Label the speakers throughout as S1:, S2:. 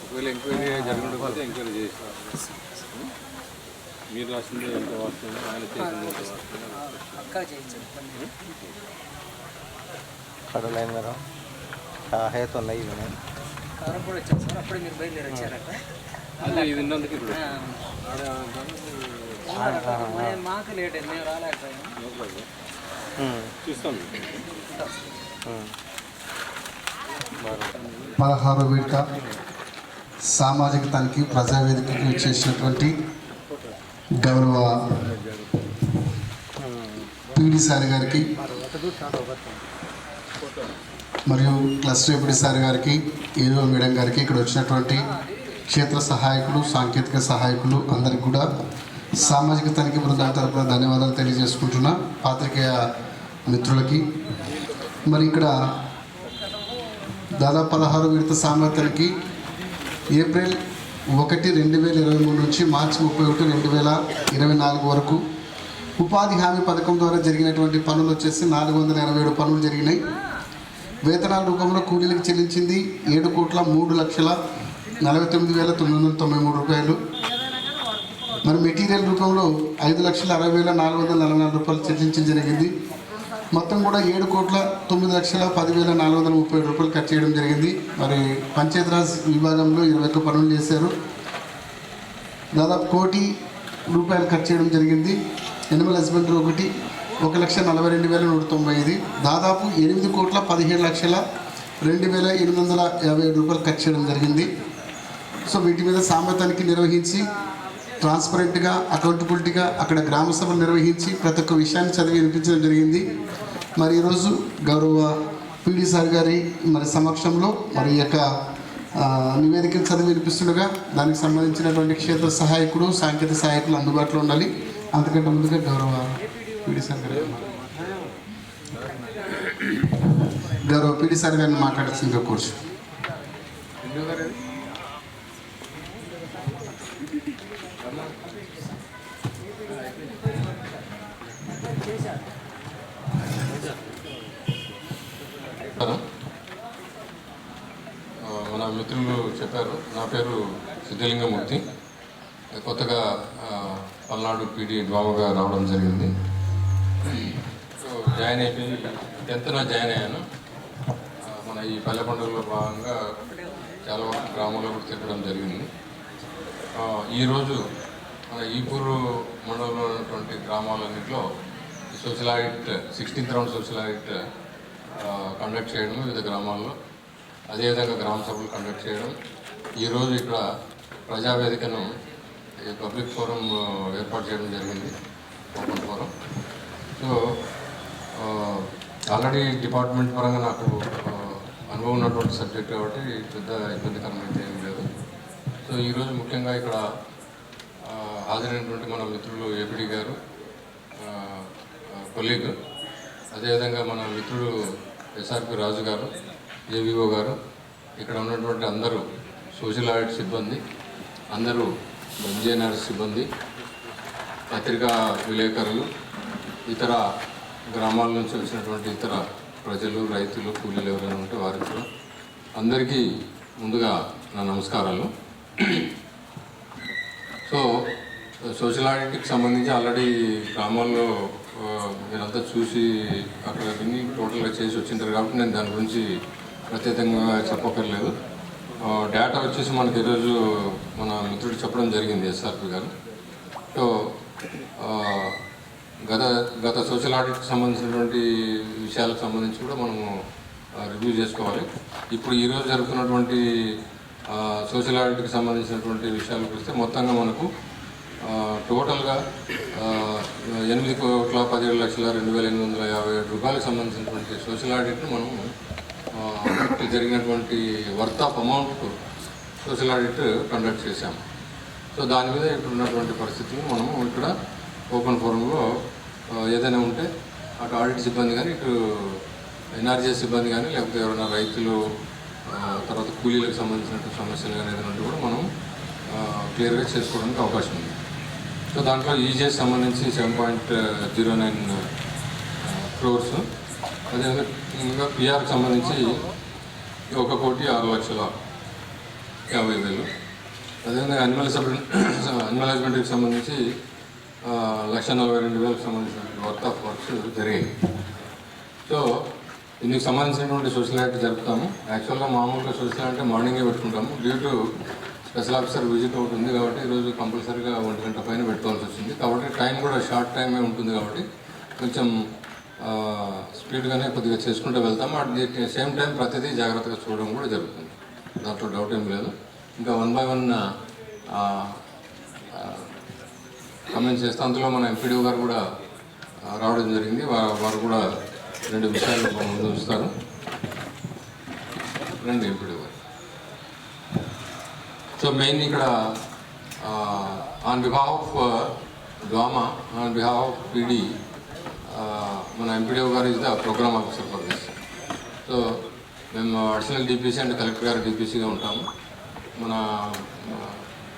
S1: ఒకవేళ ఎంక్వైరీ జరగకపోతే ఎంక్వైరీ చేసి మీరు రాసింది ఎంత వస్తుంది, ఆయన చేసింది ఎంత వస్తుంది
S2: కడలైన మేడం है तो नहीं है
S3: కారం కూడా వచ్చాను సార్. అప్పుడే మీరు బయలుదేరి వచ్చారట.
S1: అదే ఇది ఉన్నందుకు ఇప్పుడు
S3: మాకు లేట్ అయింది, మేము రాలేకపోయాము.
S1: చూస్తాను.
S4: 16వ విడత సామాజిక తనిఖీ ప్రజావేదికకు ఇచ్చేసినటువంటి గౌరవ పీడీ సార్ గారికి మరియు క్లస్టర్ డిప్యూటీ సార్ గారికి, ఏదో మేడం గారికి, ఇక్కడ వచ్చినటువంటి క్షేత్ర సహాయకులు, సాంకేతిక సహాయకులు అందరికీ కూడా సామాజిక తనిఖీ బృందం తరపున ధన్యవాదాలు తెలియజేసుకుంటున్నా. పాత్రికేయ మిత్రులకి మరి ఇక్కడ దాదాపు 16 విడత సామాజిక తనిఖీ ఏప్రిల్ 1, 2023 నుంచి మార్చి 31, 2024 వరకు ఉపాధి హామీ పథకం ద్వారా జరిగినటువంటి పనులు వచ్చేసి 487 పనులు జరిగినాయి. వేతనాల రూపంలో కూలీలకు చెల్లించింది 7,03,49,993 రూపాయలు. మరి మెటీరియల్ రూపంలో 5,60,444 రూపాయలు చెల్లించడం జరిగింది. మొత్తం కూడా 7,09,10,437 రూపాయలు ఖర్చు చేయడం జరిగింది. మరి పంచాయతీరాజ్ విభాగంలో 21 పనులు చేశారు. దాదాపు 1 కోటి రూపాయలు ఖర్చు చేయడం జరిగింది. ఎనిమల్ హస్బెండరీ 1,42,195, దాదాపు 8,17,02,857 రూపాయలు ఖర్చు చేయడం జరిగింది. సో వీటి మీద సామర్థ్యానికి నిర్వహించి ట్రాన్స్పరెంట్గా, అకౌంటబిలిటీగా అక్కడ గ్రామ సభలు నిర్వహించి ప్రతి ఒక్క విషయాన్ని చదివి వినిపించడం జరిగింది. మరి ఈరోజు గౌరవ పీడీ సార్ గారి మరి సమక్షంలో మరి ఈ యొక్క నివేదికను చదివి వినిపిస్తుండగా దానికి సంబంధించినటువంటి క్షేత్ర సహాయకుడు, సాంకేతిక సహాయకులు అందుబాటులో ఉండాలి. అంతకంటే ముందుగా గౌరవ పీడీ సార్ గారు మాట్లాడాల్సిందిగా కూర్చు.
S1: మన మిత్రులు చెప్పారు. నా పేరు సిద్ధలింగమూర్తి. కొత్తగా పల్నాడు పీడీ డ్వామాగా రావడం జరిగింది. సో జాయిన్ అయిపోయి 10th జాయిన్ అయ్యాను. మన ఈ పల్లె పండుగలో భాగంగా చాలా వరకు గ్రామాల్లో కూడా తిరగడం జరిగింది. ఈరోజు మన ఈపూరు మండలంలో ఉన్నటువంటి గ్రామాలన్నింటిలో social audit 16th round social audit conduct చేయడం వివిధ గ్రామాల్లో, అదేవిధంగా గ్రామ సభలు కండక్ట్ చేయడం. ఈరోజు ఇక్కడ ప్రజావేదికను పబ్లిక్ ఫోరం ఏర్పాటు చేయడం జరిగింది, open forum. So already department పరంగా నాకు అనుభవం ఉన్నటువంటి సబ్జెక్ట్ కాబట్టి పెద్ద ఇబ్బందికరమైతే ఏం లేదు. సో ఈరోజు ముఖ్యంగా ఇక్కడ హాజరైనటువంటి మన మిత్రులు ఏపీడీ గారు, కొలీగ్, అదేవిధంగా మన మిత్రుడు ఎస్ఆర్పి రాజు గారు, ఏవిఓ గారు, ఇక్కడ ఉన్నటువంటి అందరూ సోషల్ ఆడిట్ సిబ్బంది, అందరూ ఎన్జిఎన్ఆర్ సిబ్బంది, పత్రికా విలేకరులు, ఇతర గ్రామాల నుంచి వచ్చినటువంటి ఇతర ప్రజలు, రైతులు, కూలీలు ఎవరైనా ఉంటే వారికి కూడా అందరికీ ముందుగా నా నమస్కారాలు. సో సోషల్ ఆడిట్కి సంబంధించి ఆల్రెడీ గ్రామాల్లో మీరంతా చూసి అక్కడ విని టోటల్గా చేసి వచ్చింటారు కాబట్టి నేను దాని గురించి ప్రత్యేకంగా చెప్పక్కర్లేదు. డేటా వచ్చేసి మనకి ఈరోజు మన మిత్రుడు చెప్పడం జరిగింది, ఎస్ఆర్పి గారు. సో గత సోషల్ ఆడిట్కి సంబంధించినటువంటి విషయాలకు సంబంధించి కూడా మనము రివ్యూ చేసుకోవాలి. ఇప్పుడు ఈరోజు జరుగుతున్నటువంటి సోషల్ ఆడిట్కి సంబంధించినటువంటి విషయాలకు వస్తే మొత్తంగా మనకు టోటల్గా 8,17,02,857 రూపాయలకు సంబంధించినటువంటి సోషల్ ఆడిట్ను మనం జరిగినటువంటి worth of amount social audit conduct చేశాము. సో దాని మీద ఇప్పుడు ఉన్నటువంటి పరిస్థితులను మనము ఇక్కడ ఓపెన్ ఫోరంలో ఏదైనా ఉంటే అటు ఆడిట్ సిబ్బంది కానీ ఇటు ఎన్ఆర్జీఎస్ సిబ్బంది కానీ లేకపోతే ఎవరైనా రైతులు తర్వాత కూలీలకు సంబంధించిన సమస్యలు కానీ ఏదైనా ఉంటే కూడా మనం క్లియర్గా చేసుకోవడానికి అవకాశం ఉంది. సో దాంట్లో ఈజీఎస్ సంబంధించి 7.09 crores, అదేవిధంగా పిఆర్కి సంబంధించి 1,06,50,000, అదేవిధంగా అనిమల్ హస్బెండరీకి సంబంధించి 1,42,000 సంబంధించిన వర్క్స్ జరిగాయి. సో దీనికి సంబంధించినటువంటి సోషల్ యాక్ట్ జరుపుతాము. యాక్చువల్గా మామూలుగా సోషల్ అంటే మార్నింగే పెట్టుకుంటాము. Due to special officer visit ఒకటి ఉంది కాబట్టి ఈరోజు కంపల్సరీగా 1 గంట పైన పెట్టుకోవాల్సి వచ్చింది. కాబట్టి టైం కూడా షార్ట్ టైమే ఉంటుంది కాబట్టి కొంచెం స్పీడ్గానే కొద్దిగా చేసుకుంటూ వెళ్తాము. అట్ ది సేమ్ టైం ప్రతిదీ జాగ్రత్తగా చూడడం కూడా జరుగుతుంది. దాంట్లో డౌట్ ఏం లేదు. ఇంకా 1 by 1 కమెంట్స్ చేస్తే అందులో మన ఎంపీడీ గారు కూడా రావడం జరిగింది. వారు కూడా 2 విషయాలు ముందు ఉంచుతారు. రండి ఎంపీడీ గారు. సో మెయిన్ ఇక్కడ on behalf of DWAMA, on behalf of PD, మన ఎంపీడీ గారు is the programme officer for this. So మేము అడిషనల్ డిపిసి అండ్ కలెక్టర్ గారు డిపిసిగా ఉంటాము. మన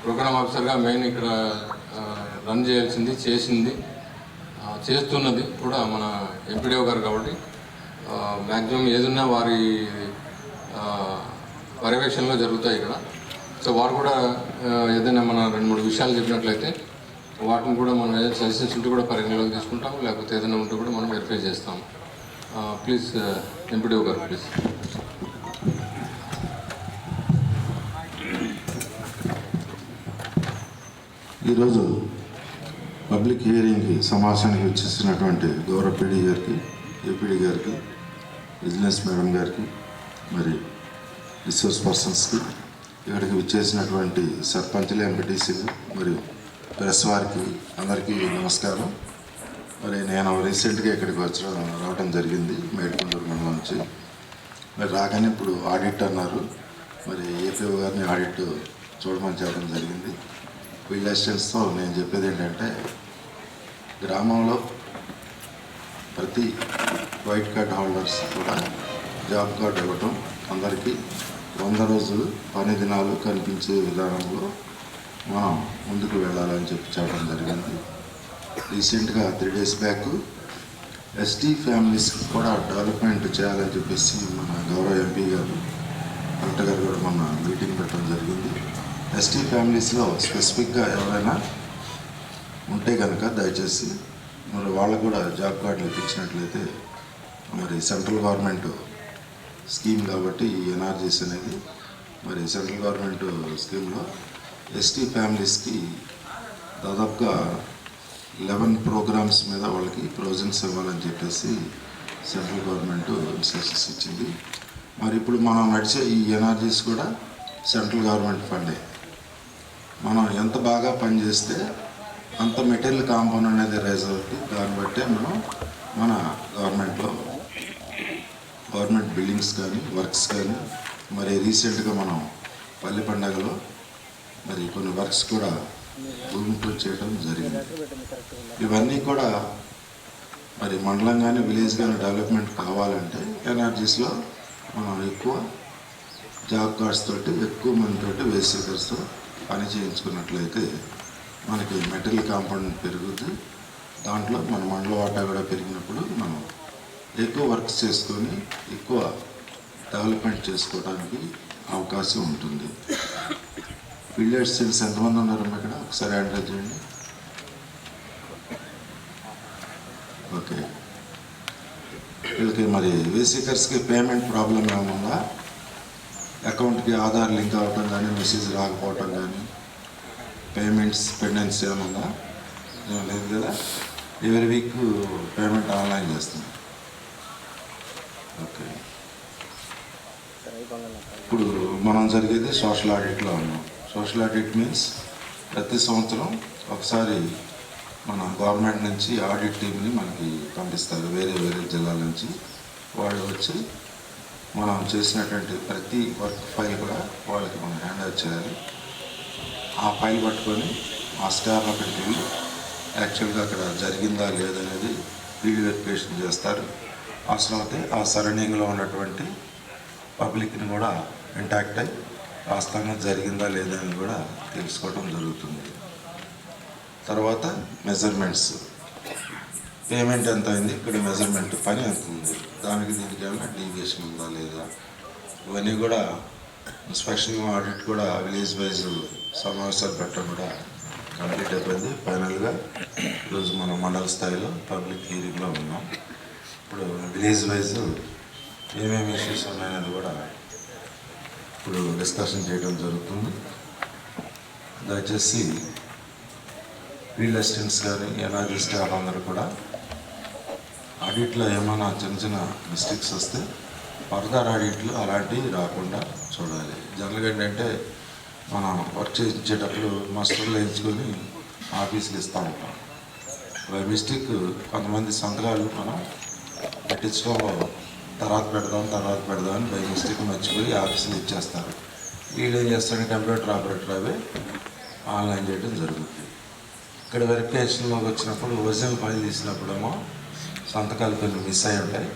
S1: ప్రోగ్రామ్ ఆఫీసర్గా మెయిన్ ఇక్కడ రన్ చేయాల్సింది, చేస్తున్నది కూడా మన ఎంపీడీ గారు కాబట్టి మ్యాక్సిమం ఏదున్నా వారి పర్యవేక్షణలో జరుగుతాయి ఇక్కడ. సో వారు కూడా ఏదైనా మన 2-3 విషయాలు చెప్పినట్లయితే వాటిని కూడా మనం ఏదైనా సజెషన్స్ ఉంటే కూడా పరిగణలోకి తీసుకుంటాము, లేకపోతే ఏదైనా ఉంటే కూడా మనం వెరిఫై చేస్తాము. ప్లీజ్ ఎంపీడీ గారు ప్లీజ్.
S5: ఈరోజు పబ్లిక్ హియరింగ్కి సమావేశానికి వచ్చేసినటువంటి గౌరవ పీడీ గారికి, ఏపీడీ గారికి, బిజినెస్ మేడం గారికి, మరి రిసోర్స్ పర్సన్స్కి, ఇక్కడికి విచ్చేసినటువంటి సర్పంచ్లు, ఎంపీటీసీలు మరియు ప్రెస్ వారికి అందరికీ నమస్కారం. మరి నేను రీసెంట్గా ఇక్కడికి రావడం జరిగింది మేడ్కొండూరు మండలం నుంచి. మరి రాగానే ఇప్పుడు ఆడిట్ అన్నారు. మరి ఏపీఓ గారిని ఆడిట్ చూడమని చెప్పడం జరిగింది. ఫీల్డ్ అసిస్టెంట్స్తో నేను చెప్పేది ఏంటంటే, గ్రామంలో ప్రతి వైట్ కార్డ్ హోల్డర్స్ కూడా జాబ్ కార్డు ఇవ్వటం, అందరికీ 100 రోజులు పని దినాలు కనిపించే విధానంలో మనం ముందుకు వెళ్ళాలని చెప్పడం జరిగింది. రీసెంట్గా 3 days బ్యాక్ ఎస్టీ ఫ్యామిలీస్కి కూడా డెవలప్మెంట్ చేయాలని చెప్పేసి మన గౌరవ ఎంపీ గారు, కలెక్టర్ గారు కూడా మన మీటింగ్ పెట్టడం జరిగింది. ఎస్టీ ఫ్యామిలీస్లో స్పెసిఫిక్గా ఎవరైనా ఉంటే కనుక దయచేసి మరి వాళ్ళకు కూడా జాబ్ కార్డులు ఇప్పించినట్లయితే, మరి సెంట్రల్ గవర్నమెంట్ స్కీమ్ కాబట్టి ఈ ఎన్ఆర్జీఎస్ అనేది, మరి సెంట్రల్ గవర్నమెంట్ స్కీమ్లో ఎస్టీ ఫ్యామిలీస్కి దాదాపుగా 11 ప్రోగ్రామ్స్ మీద వాళ్ళకి ప్రొవిజన్స్ ఇవ్వాలని చెప్పేసి సెంట్రల్ గవర్నమెంట్ ఇన్స్ట్రక్షన్స్ ఇచ్చింది. మరి ఇప్పుడు మనం నడిచే ఈ ఎన్ఆర్జీఎస్ కూడా సెంట్రల్ గవర్నమెంట్ ఫండే. మనం ఎంత బాగా పనిచేస్తే అంత మెటీరియల్ కాంపౌండ్ అనేది రైజ్ అవుతుంది. దాన్ని బట్టే మనం మన గవర్నమెంట్ బిల్డింగ్స్ కానీ, వర్క్స్ కానీ, మరి రీసెంట్గా మనం పల్లి పండగలో మరి కొన్ని వర్క్స్ కూడా భూమి పూజ చేయడం జరిగింది. ఇవన్నీ కూడా మరి మండలం కానీ, విలేజ్ కానీ డెవలప్మెంట్ కావాలంటే ఎన్ఆర్జీస్లో మనం ఎక్కువ జాబ్ కార్డ్స్ తోటి, ఎక్కువ మందితోటి, వేసేకర్స్తో పని చేయించుకున్నట్లయితే మనకి మెటీరియల్ కాంపౌండ్ పెరుగుద్ది. దాంట్లో మన మండల వాటా కూడా పెరిగినప్పుడు మనం ఎక్కువ వర్క్స్ చేసుకొని ఎక్కువ డెవలప్మెంట్ చేసుకోవడానికి అవకాశం ఉంటుంది. ఫీల్డ్ అసిస్టెంట్స్ ఎంతమంది ఉన్నారు ఇక్కడ? ఒకసారి హ్యాండిల్ చేయండి. ఓకే, వీళ్ళకి మరి వేసీకర్స్కి పేమెంట్ ప్రాబ్లం ఏముందా? అకౌంట్కి ఆధార్ లింక్ అవ్వటం కానీ, మెసేజ్ రాకపోవటం కానీ, పేమెంట్స్ పెండెన్స్ ఏముందా? ఏం లేదు కదా. ఎవరి వీక్ పేమెంట్ ఆన్లైన్ చేస్తుంది. ఓకే, ఇప్పుడు మనం జరిగేది సోషల్ ఆడిట్లో ఉన్నాం. సోషల్ ఆడిట్ మీన్స్ ప్రతి సంవత్సరం ఒకసారి మన గవర్నమెంట్ నుంచి ఆడిట్ టీంని మనకి పంపిస్తారు, వేరే వేరే జిల్లాల నుంచి. వాళ్ళు వచ్చి మనం చేసినటువంటి ప్రతి వర్క్ ఫైల్ కూడా వాళ్ళకి మనం హ్యాండ్ ఓవర్ చేయాలి. ఆ ఫైల్ పట్టుకొని ఆ స్టాఫ్ అక్కడికి వెళ్ళి యాక్చువల్గా అక్కడ జరిగిందా లేదనేది ఫీల్డ్ వెరిఫికేషన్ చేస్తారు. అవసరమైతే ఆ సరౌండింగ్లో ఉన్నటువంటి పబ్లిక్ని కూడా ఇంటాక్ట్ అయ్యి వాస్తవంగా జరిగిందా లేదని కూడా తెలుసుకోవడం జరుగుతుంది. తర్వాత మెజర్మెంట్స్, పేమెంట్ ఎంత అయింది, ఇక్కడ మెజర్మెంట్ పని ఎంత ఉంది, దానికి దీనికి ఏమైనా డీవియేషన్ ఉందా లేదా, ఇవన్నీ కూడా ఇన్స్పెక్షన్ ఆడిట్ కూడా విలేజ్ వైజ్ సమావేశాలు పెట్టడం కూడా కంప్లీట్ అయిపోయింది. ఫైనల్గా ఈరోజు మనం మండల స్థాయిలో పబ్లిక్ హీరింగ్లో ఉన్నాం. ఇప్పుడు విలేజ్ వైజ్ ఏమేమి ఇష్యూస్ ఉన్నాయనేది కూడా ఇప్పుడు డిస్కషన్ చేయడం జరుగుతుంది. దయచేసి ఫీల్డ్ అసిస్టెంట్స్ కానీ ఎన్ఆర్జీ స్టాఫ్ అందరూ కూడా ఆడిట్లో ఏమైనా చిన్న చిన్న మిస్టేక్స్ వస్తే ఫర్దర్ ఆడిట్లు అలాంటివి రాకుండా చూడాలి. జనరల్గా ఏంటంటే మనం వర్క్ చేయించేటప్పుడు మాస్టర్లు వేయించుకొని ఆఫీసులు ఇస్తూ ఉంటాం. బై మిస్టేక్ కొంతమంది సంతకాలు మనం పట్టించుకోవడం తర్వాత పెడదాం అని బై మిస్టేక్ మర్చిపోయి ఆఫీసులు ఇచ్చేస్తారు. వీళ్ళు ఏం చేస్తారంటే కంప్యూటర్ ఆపరేటర్ అవే ఆన్లైన్ చేయడం జరుగుతుంది. ఇక్కడ వెరిఫికేషన్లోకి వచ్చినప్పుడు ఒరిజినల్ ఫైల్ తీసినప్పుడేమో సంతకాలు కొన్ని మిస్ అయి ఉంటాయి,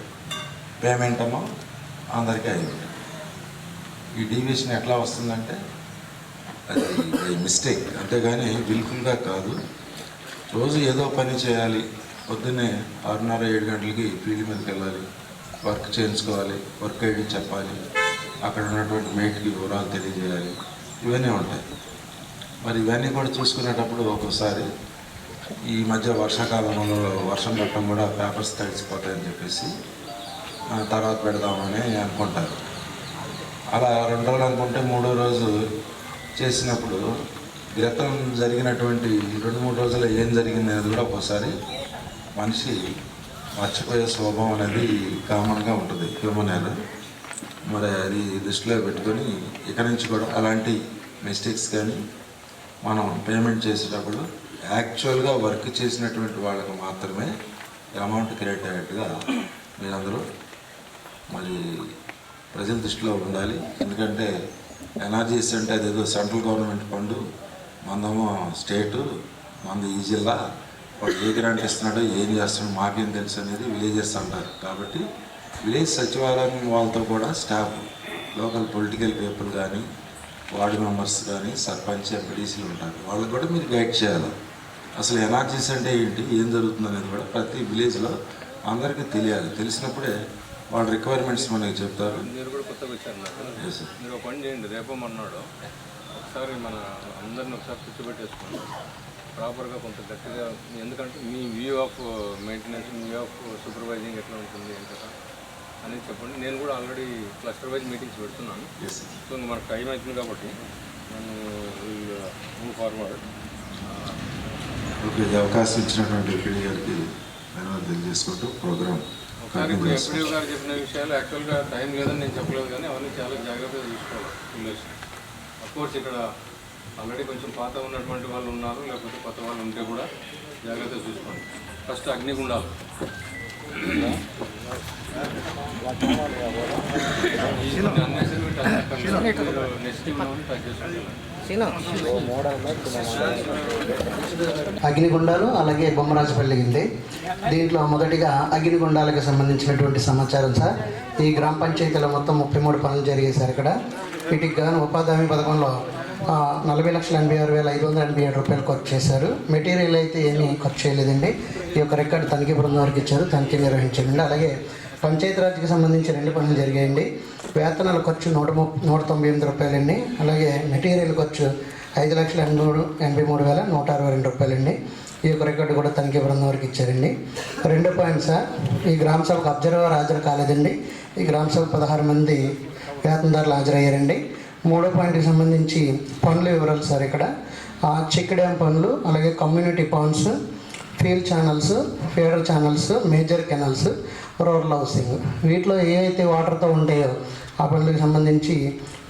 S5: పేమెంట్ ఏమో అందరికీ అయి ఉంటాయి. ఈ డీవియేషన్ ఎట్లా వస్తుందంటే అది మిస్టేక్, అంతేగాని విల్ఫుల్గా కాదు. రోజు ఏదో పని చేయాలి, పొద్దున్నే 6:30-7 గంటలకి ఫీల్డ్ మీదకి వెళ్ళాలి, వర్క్ చేయించుకోవాలి, వర్క్ ఐడి చెప్పాలి, అక్కడ ఉన్నటువంటి మేట్కి వివరాలు తెలియజేయాలి, ఇవన్నీ ఉంటాయి. మరి ఇవన్నీ కూడా చూసుకునేటప్పుడు ఒక్కోసారి ఈ మధ్య వర్షాకాలంలో వర్షం పట్టడం కూడా పేపర్స్ తడిసిపోతాయని చెప్పేసి తర్వాత పెడదామని అనుకుంటారు. అలా 2 రోజులు అనుకుంటే 3వ రోజు చేసినప్పుడు గతం జరిగినటువంటి 2-3 రోజుల్లో ఏం జరిగింది అనేది కూడా ఒక్కోసారి మనిషి మర్చిపోయే స్వభావం అనేది కామన్గా ఉంటుంది, హ్యూమన్ ఎర్రర్. మరి అది దృష్టిలో పెట్టుకొని ఇక నుంచి కూడా అలాంటి మిస్టేక్స్ కానీ మనం పేమెంట్ చేసేటప్పుడు యాక్చువల్గా వర్క్ చేసినటువంటి వాళ్ళకి మాత్రమే అమౌంట్ క్రియేట్ అయ్యేట్టుగా మీరందరూ మరి ప్రజల దృష్టిలో ఉండాలి. ఎందుకంటే ఎన్ఆర్జీఎస్ అంటే అదేదో సెంట్రల్ గవర్నమెంట్ ఫండ్, మనదేమో స్టేటు, మనది ఈ జిల్లా, వాడు ఏ గ్రాంట్ ఇస్తున్నాడో ఏం చేస్తున్నాడో మాకేం తెలుసు అనేది విలేజెస్ అంటారు. కాబట్టి విలేజ్ సచివాలయం వాళ్ళతో కూడా స్టాఫ్, లోకల్ పొలిటికల్ పీపుల్ కానీ, వార్డు మెంబర్స్ కానీ, సర్పంచ్, ఎంపీడీసీలు ఉంటారు. వాళ్ళకి కూడా మీరు గైడ్ చేయాలి. అసలు ఎన్ఆర్జీస్ అంటే ఏంటి, ఏం జరుగుతుంది అనేది కూడా ప్రతి విలేజ్లో అందరికీ తెలియాలి. తెలిసినప్పుడే వాళ్ళ రిక్వైర్మెంట్స్ మనకి చెప్తారు.
S1: మీరు కూడా కొత్తగా వచ్చారు నాకు, మీరు ఒక పని చేయండి, రేపు మన్నాడు ఒకసారి మన అందరిని ఒకసారి కూర్చోబెట్టేసుకోండి ప్రాపర్గా, కొంత గట్టిగా. ఎందుకంటే మీ view of maintenance, view of supervising ఎట్లా ఉంటుంది ఏంటో అనేది చెప్పండి. నేను కూడా ఆల్రెడీ క్లస్టర్ వైజ్ మీటింగ్స్ పెడుతున్నాను. సో మనకు టైం అవుతుంది కాబట్టి నేను మూవ్ ఫార్వర్డ్.
S5: ఓకే, ఇది అవకాశం ఇచ్చినటువంటి ఎంపీడీ గారికి ధన్యవాదాలు తెలియజేసుకుంటూ ప్రోగ్రామ్
S1: ఒకసారి ఇప్పుడు ఎంపీడీ గారు చెప్పిన విషయాలు యాక్చువల్గా టైం లేదని నేను చెప్పలేదు, కానీ అవన్నీ చాలా జాగ్రత్తగా చూసుకోవాలి పిల్లర్స్. అఫ్కోర్స్ ఇక్కడ ఆల్రెడీ కొంచెం పాత ఉన్నటువంటి వాళ్ళు ఉన్నారు, లేకపోతే కొత్త వాళ్ళు ఉంటే కూడా జాగ్రత్తగా చూసుకోండి. ఫస్ట్ అగ్నిగుండాలు
S6: అగ్నిగుండాలు అలాగే బొమ్మరాజపల్లి ఉంది. దీంట్లో మొదటిగా అగ్నిగుండాలకు సంబంధించినటువంటి సమాచారం సార్. ఈ గ్రామ పంచాయతీలో మొత్తం 33 పనులు జరిగాయి సార్. ఇక్కడ వీటికి గాను ఉపాధి హామీ పథకంలో 40,86,587 రూపాయలు ఖర్చు చేశారు. మెటీరియల్ అయితే ఏమీ ఖర్చు చేయలేదండి. ఈ యొక్క రికార్డు తనిఖీ బృందం వారికి ఇచ్చారు, తనిఖీ నిర్వహించండి. అలాగే పంచాయతీరాజ్కి సంబంధించి 2 పనులు జరిగాయండి. వేతనాల ఖర్చు 198 రూపాయలండి. అలాగే మెటీరియల్ ఖర్చు 5,83,162 రూపాయలండి. ఈ యొక్క రికార్డు కూడా తనిఖీ బృందం వారికి ఇచ్చారండి. 2 పాయింట్ సార్, ఈ గ్రామ సభకు అబ్జర్వర్ హాజరు కాలేదండి. ఈ గ్రామ సభ 16 మంది వేతనదారులు హాజరయ్యారండి. 3వ పాయింట్కి సంబంధించి పనుల వివరాలు సార్. ఇక్కడ చెక్ డ్యామ్ పనులు, అలాగే community ponds, field channels, feeder channels, major canals, rural housing, వీటిలో ఏవైతే వాటర్తో ఉంటాయో ఆ పనులకు సంబంధించి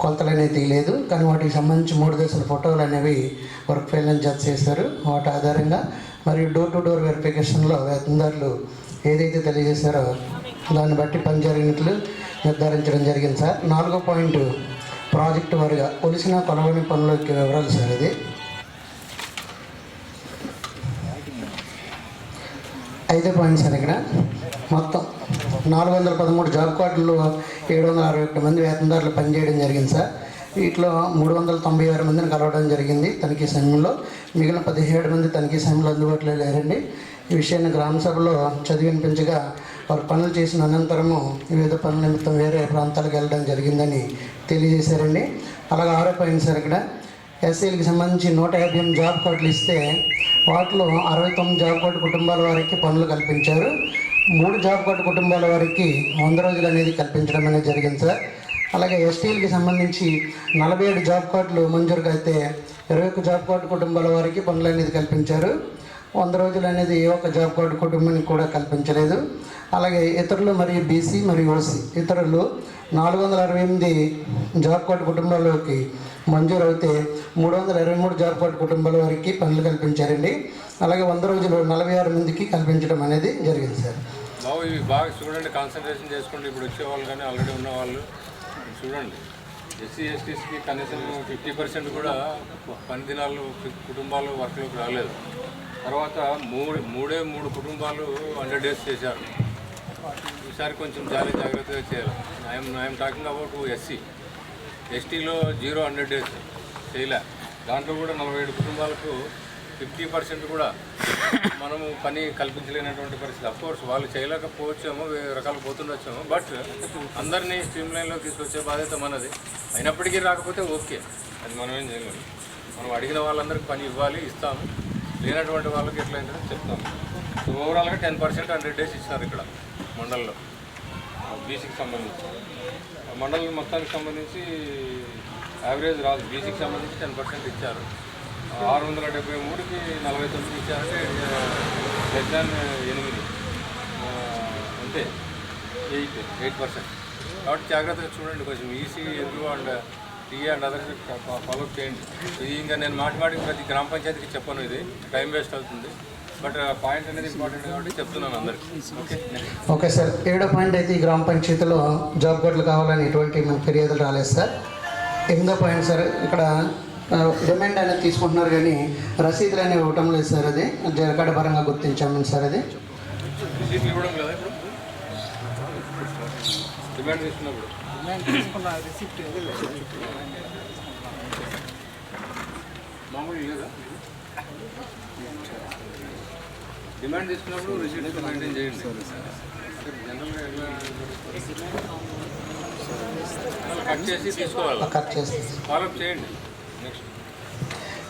S6: కొలతలు అనేవి తీయలేదు. కానీ వాటికి సంబంధించి 3 దశల ఫోటోలు అనేవి వర్క్ ఫైల్ నుంచి జత చేశారు. వాటి ఆధారంగా మరియు డోర్ టు డోర్ వెరిఫికేషన్లో వేతనదారులు ఏదైతే తెలియజేశారో దాన్ని బట్టి పని జరిగినట్లు నిర్ధారించడం జరిగింది సార్. 4వ పాయింట్ ప్రాజెక్టు వారిగా కొలిసిన కొలవని పనుల యొక్క వివరాలు సార్. ఇది 5 పాయింట్స్ సార్. ఇక్కడ మొత్తం 413 జాబ్ కార్డులు 761 మంది వేతనదారులు పనిచేయడం జరిగింది సార్. వీటిలో 396 మందిని కలవడం జరిగింది తనిఖీ సమయంలో. మిగిలిన 17 మంది తనిఖీ సమయంలో అందుబాటులో లేరండి. ఈ విషయాన్ని గ్రామ సభలో చదివి వినిపించగా వారు పనులు చేసిన అనంతరము వివిధ పనుల నిమిత్తం వేరే ప్రాంతాలకు వెళ్ళడం జరిగిందని తెలియజేశారండి. అలాగే 6 పాయింట్ సార్. ఇక్కడ ఎస్సీలకు సంబంధించి 158 జాబ్ కార్డులు ఇస్తే వాటిలో 69 జాబ్ కార్డు కుటుంబాల వారికి పనులు కల్పించారు. 3 జాబ్ కార్డు కుటుంబాల వారికి 100 రోజులు అనేది కల్పించడం అనేది జరిగింది సార్. అలాగే ఎస్టీలకి సంబంధించి 47 జాబ్ కార్డులు మంజూరుగా అయితే 21 జాబ్ కార్డు కుటుంబాల వారికి పనులు అనేది కల్పించారు. 100 రోజులు అనేది ఏ ఒక్క జాబ్ కార్డు కుటుంబానికి కూడా కల్పించలేదు. అలాగే ఇతరులు మరియు బీసీ మరియు ఓసీ ఇతరులు 468 జాబ్ కార్డు కుటుంబాలకి మంజూరు అయితే 323 జాబ్ కార్డు కుటుంబాల వారికి పనులు కల్పించారండి. అలాగే 100 రోజులు 46 మందికి కల్పించడం అనేది జరిగింది సార్.
S1: బాబు ఇవి బాగా చూడండి, కాన్సన్ట్రేషన్ చేసుకోండి. ఇప్పుడు వచ్చేవాళ్ళు కానీ ఆల్రెడీ ఉన్నవాళ్ళు చూడండి. ఎస్సీ ఎస్టీస్కి కనీసం 50% కూడా పని దినాలు కుటుంబాలు వర్క్లోకి రాలేదు. తర్వాత మూడే 3 కుటుంబాలు 100 డేస్ చేశారు. ఈసారి కొంచెం జాగ్రత్తగా చేయాలి. I'm talking about SC. ఎస్టీలో 100 డేస్ చేయలే. దాంట్లో కూడా 47 కుటుంబాలకు 50% కూడా మనము పని కల్పించలేనటువంటి పరిస్థితి. అఫ్కోర్స్ వాళ్ళు చేయలేకపోవచ్చేమో, రకాలు పోతుండొచ్చేమో, బట్ అందరినీ స్ట్రీమ్ లైన్లో తీసుకొచ్చే బాధ్యత మనది. అయినప్పటికీ రాకపోతే ఓకే, అది మనం ఏం చేయలేము. మనం అడిగిన వాళ్ళందరికీ పని ఇవ్వాలి, ఇస్తాము. లేనటువంటి వాళ్ళకి ఎట్లయిందో చెప్తాము. సో ఓవరాల్గా 10% 100 డేస్ ఇచ్చినారు ఇక్కడ మండలంలో బీసీకి సంబంధించి. మండలం మొత్తానికి సంబంధించి యావరేజ్ రాదు. బీసీకి సంబంధించి 10% ఇచ్చారు. 673కి 49 ఇచ్చారంటే -8 అంతే, 8%. కాబట్టి జాగ్రత్తగా చూడండి. కొంచెం ఈసీ ఎదురు and TA and others follow చేయండి. ఇది ఇంకా నేను మాటి ప్రతి గ్రామ పంచాయతీకి చెప్పను, ఇది టైం వేస్ట్ అవుతుంది. బట్ పాయింట్ అనేది ఇంపార్టెంట్ కాబట్టి చెప్తున్నాను అందరికీ.
S6: Okay sir. 7వ పాయింట్ అయితే ఈ గ్రామ పంచాయతీలో జాబ్ కార్డులు కావాలని ఎటువంటి ఫిర్యాదులు రాలేదు సార్. 8వ పాయింట్ సార్. ఇక్కడ డిమాండ్ అనేది తీసుకుంటున్నారు కానీ రసీదులు అనేవి ఇవ్వటం లేదు సార్. అది రికార్డు పరంగా గుర్తించాము సార్. అది
S1: రసీదులు ఇవ్వడం లేదా? ఇప్పుడు డిమాండ్ తీసుకున్నప్పుడు మామూలు లేదా? డిమాండ్ తీసుకున్నప్పుడు రిసీట్ మెయింటైన్ చేయండి. జనరల్గా ఎట్లా కట్ చేసి తీసుకోవాలి,
S6: కట్ చేసి
S1: ఫాలోఅప్ చేయండి.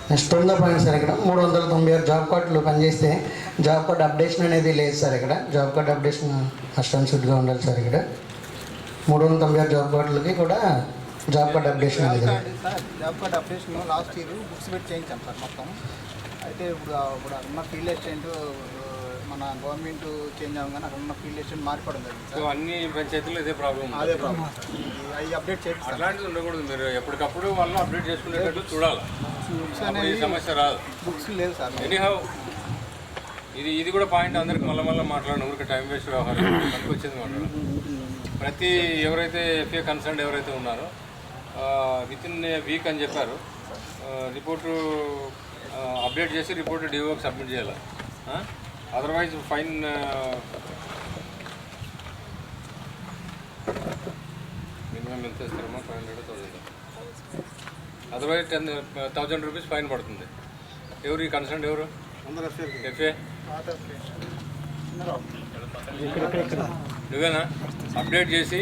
S6: నెక్స్ట్ 9వ పాయింట్ సార్. ఇక్కడ 396 జాబ్ కార్డులు పనిచేస్తే జాబ్ కార్డు అప్డేషన్ అనేది లేదు సార్. ఇక్కడ job card updation must and షుడ్గా ఉండాలి సార్. ఇక్కడ 396 జాబ్ కార్డులకి కూడా జాబ్ కార్డు అప్డేషన్ అనేది
S2: job card updation last year books పెట్టి చేయించాం సార్ మొత్తం. అయితే ఇప్పుడు ఉన్న ఫీల్డ్ అసిస్టెంట్ మన గవర్నమెంట్ చేంజ్ అవ్వగానే అక్కడ ఉన్న ఫీల్డ్ అసిస్టెంట్ మారిపోవడం జరిగింది సార్.
S1: అన్ని పంచాయతీలు ఇదే ప్రాబ్లం.
S2: అవి అప్డేట్ చేయండి.
S1: అట్లాంటిది ఉండకూడదు. మీరు ఎప్పటికప్పుడు వాళ్ళు అప్డేట్ చేసుకునేటట్టు చూడాలి.
S2: బుక్స్ అనేది
S1: సమస్య రాదు.
S2: బుక్స్ లేదు సార్.
S1: ఎనీహౌ ఇది కూడా పాయింట్ అందరికి మళ్ళీ మాట్లాడిన ఊరికి టైం వేస్ట్ వ్యవహారం మనకు వచ్చింది మాట్లాడాలి. ప్రతి ఎవరైతే ఎఫ్ఏ కన్సర్న్ ఎవరైతే ఉన్నారో వితిన్ ఏ వీక్ అని చెప్పారు. రిపోర్టు అప్డేట్ చేసి రిపోర్టు డిఓకి సబ్మిట్ చేయాలి. అదర్వైజ్ ఫైన్ మినిమం ఎంత ఇస్తారమ్మా? 500,000. అదర్వైజ్ 10,000 రూపీస్ ఫైన్ పడుతుంది. ఎవరు ఈ కన్సర్న్? ఎవరు? ఎఫ్ఏ నువ్వేనా? అప్డేట్ చేసి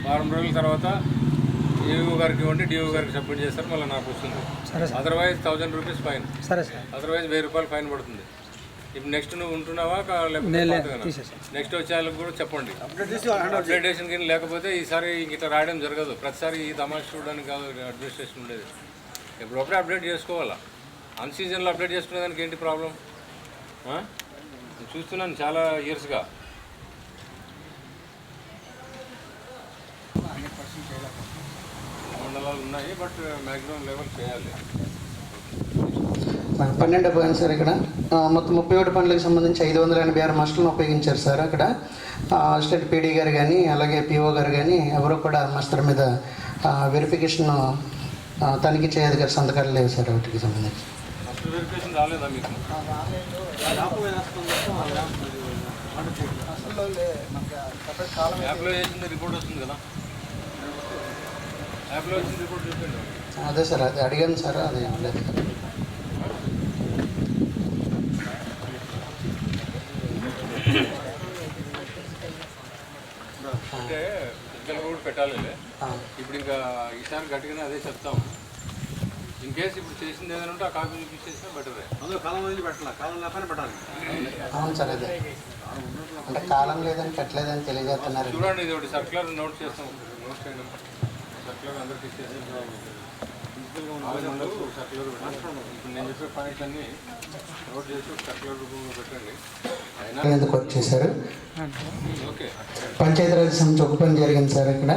S1: వారం రోజుల తర్వాత డిఓ గారికి ఇవ్వండి, డిఓ గారికి సబ్మిట్ చేస్తారు, మళ్ళీ నాకు వస్తుంది. Otherwise 1000 rupees fine. అదర్వైజ్ 1000 రూపాయలు ఫైన్ పడుతుంది. ఇప్పుడు నెక్స్ట్ నువ్వు ఉంటున్నావా లేకపోతే నెక్స్ట్ వచ్చే వాళ్ళకి కూడా చెప్పండి. అప్డేటేషన్ కింద లేకపోతే ఈసారి ఇట్లా రాయడం జరగదు. ప్రతిసారి ఈ తమాషా చూడడానికి కాదు అడ్మినిస్ట్రేషన్ ఉండేది. ఎప్పుడప్పుడే అప్డేట్ చేసుకోవాలా. అన్ సీజన్లో అప్డేట్ చేసుకునేదానికి ఏంటి ప్రాబ్లం? చూస్తున్నాను చాలా ఇయర్స్గా. మండలాలు ఉన్నాయి, బట్ మ్యాక్సిమం లెవెల్ చేయాలి.
S6: 12వ పాయింట్ సార్. ఇక్కడ మొత్తం 31 పనులకు సంబంధించి 586 మాస్టర్లను ఉపయోగించారు సార్. అక్కడ స్టేట్ పీడీ గారు కానీ అలాగే పిఓ గారు కానీ ఎవరు కూడా మాస్టర్ మీద వెరిఫికేషన్ తనిఖీ చేయదగిన సంతకాలు లేవు సార్. వాటికి సంబంధించి
S1: వెరిఫికేషన్ రాలేదా మీకు?
S2: అసలు మనకి సపరేట్ కాలం
S1: యాప్లో చేసింది రిపోర్ట్ వస్తుంది కదా, యాప్లో వచ్చిన రిపోర్ట్ చూపించండి.
S6: అదే సార్ అది అడిగాను సార్, అది లేదు సార్.
S1: అంటే ఫిజికల్ కూడా పెట్టాలి. ఇప్పుడు ఇంకా ఈసారి గట్టిగానే అదే చెప్తాం. ఇన్ కేసు ఇప్పుడు చేసింది ఏదైనా ఉంటే ఆ కాపీ చూపించేస్తే బెటరే. అందులో కాలం వదిలి పెట్టాలి, కాలం లేకపోతే పెట్టాలి.
S6: అవును సార్, అదే అంటే కాలం లేదని పెట్టలేదని తెలియజేస్తున్నారు.
S1: చూడండి, ఇది ఒకటి సర్క్యులర్ నోట్ చేస్తాం. నోట్ చేయండి, సర్క్యులర్ అందరికి ఇచ్చేసి సర్క్యులర్ పెట్టండి. ఇప్పుడు నేను చెప్పే పాయింట్స్ అన్నీ నోట్ చేసి సర్క్యులర్ రూపంలో పెట్టండి.
S6: ఎందుకు వచ్చేసారు?
S1: ఓకే.
S6: పంచాయతీరాజ్ సంస్థ ఒక పని జరిగింది సార్. ఇక్కడ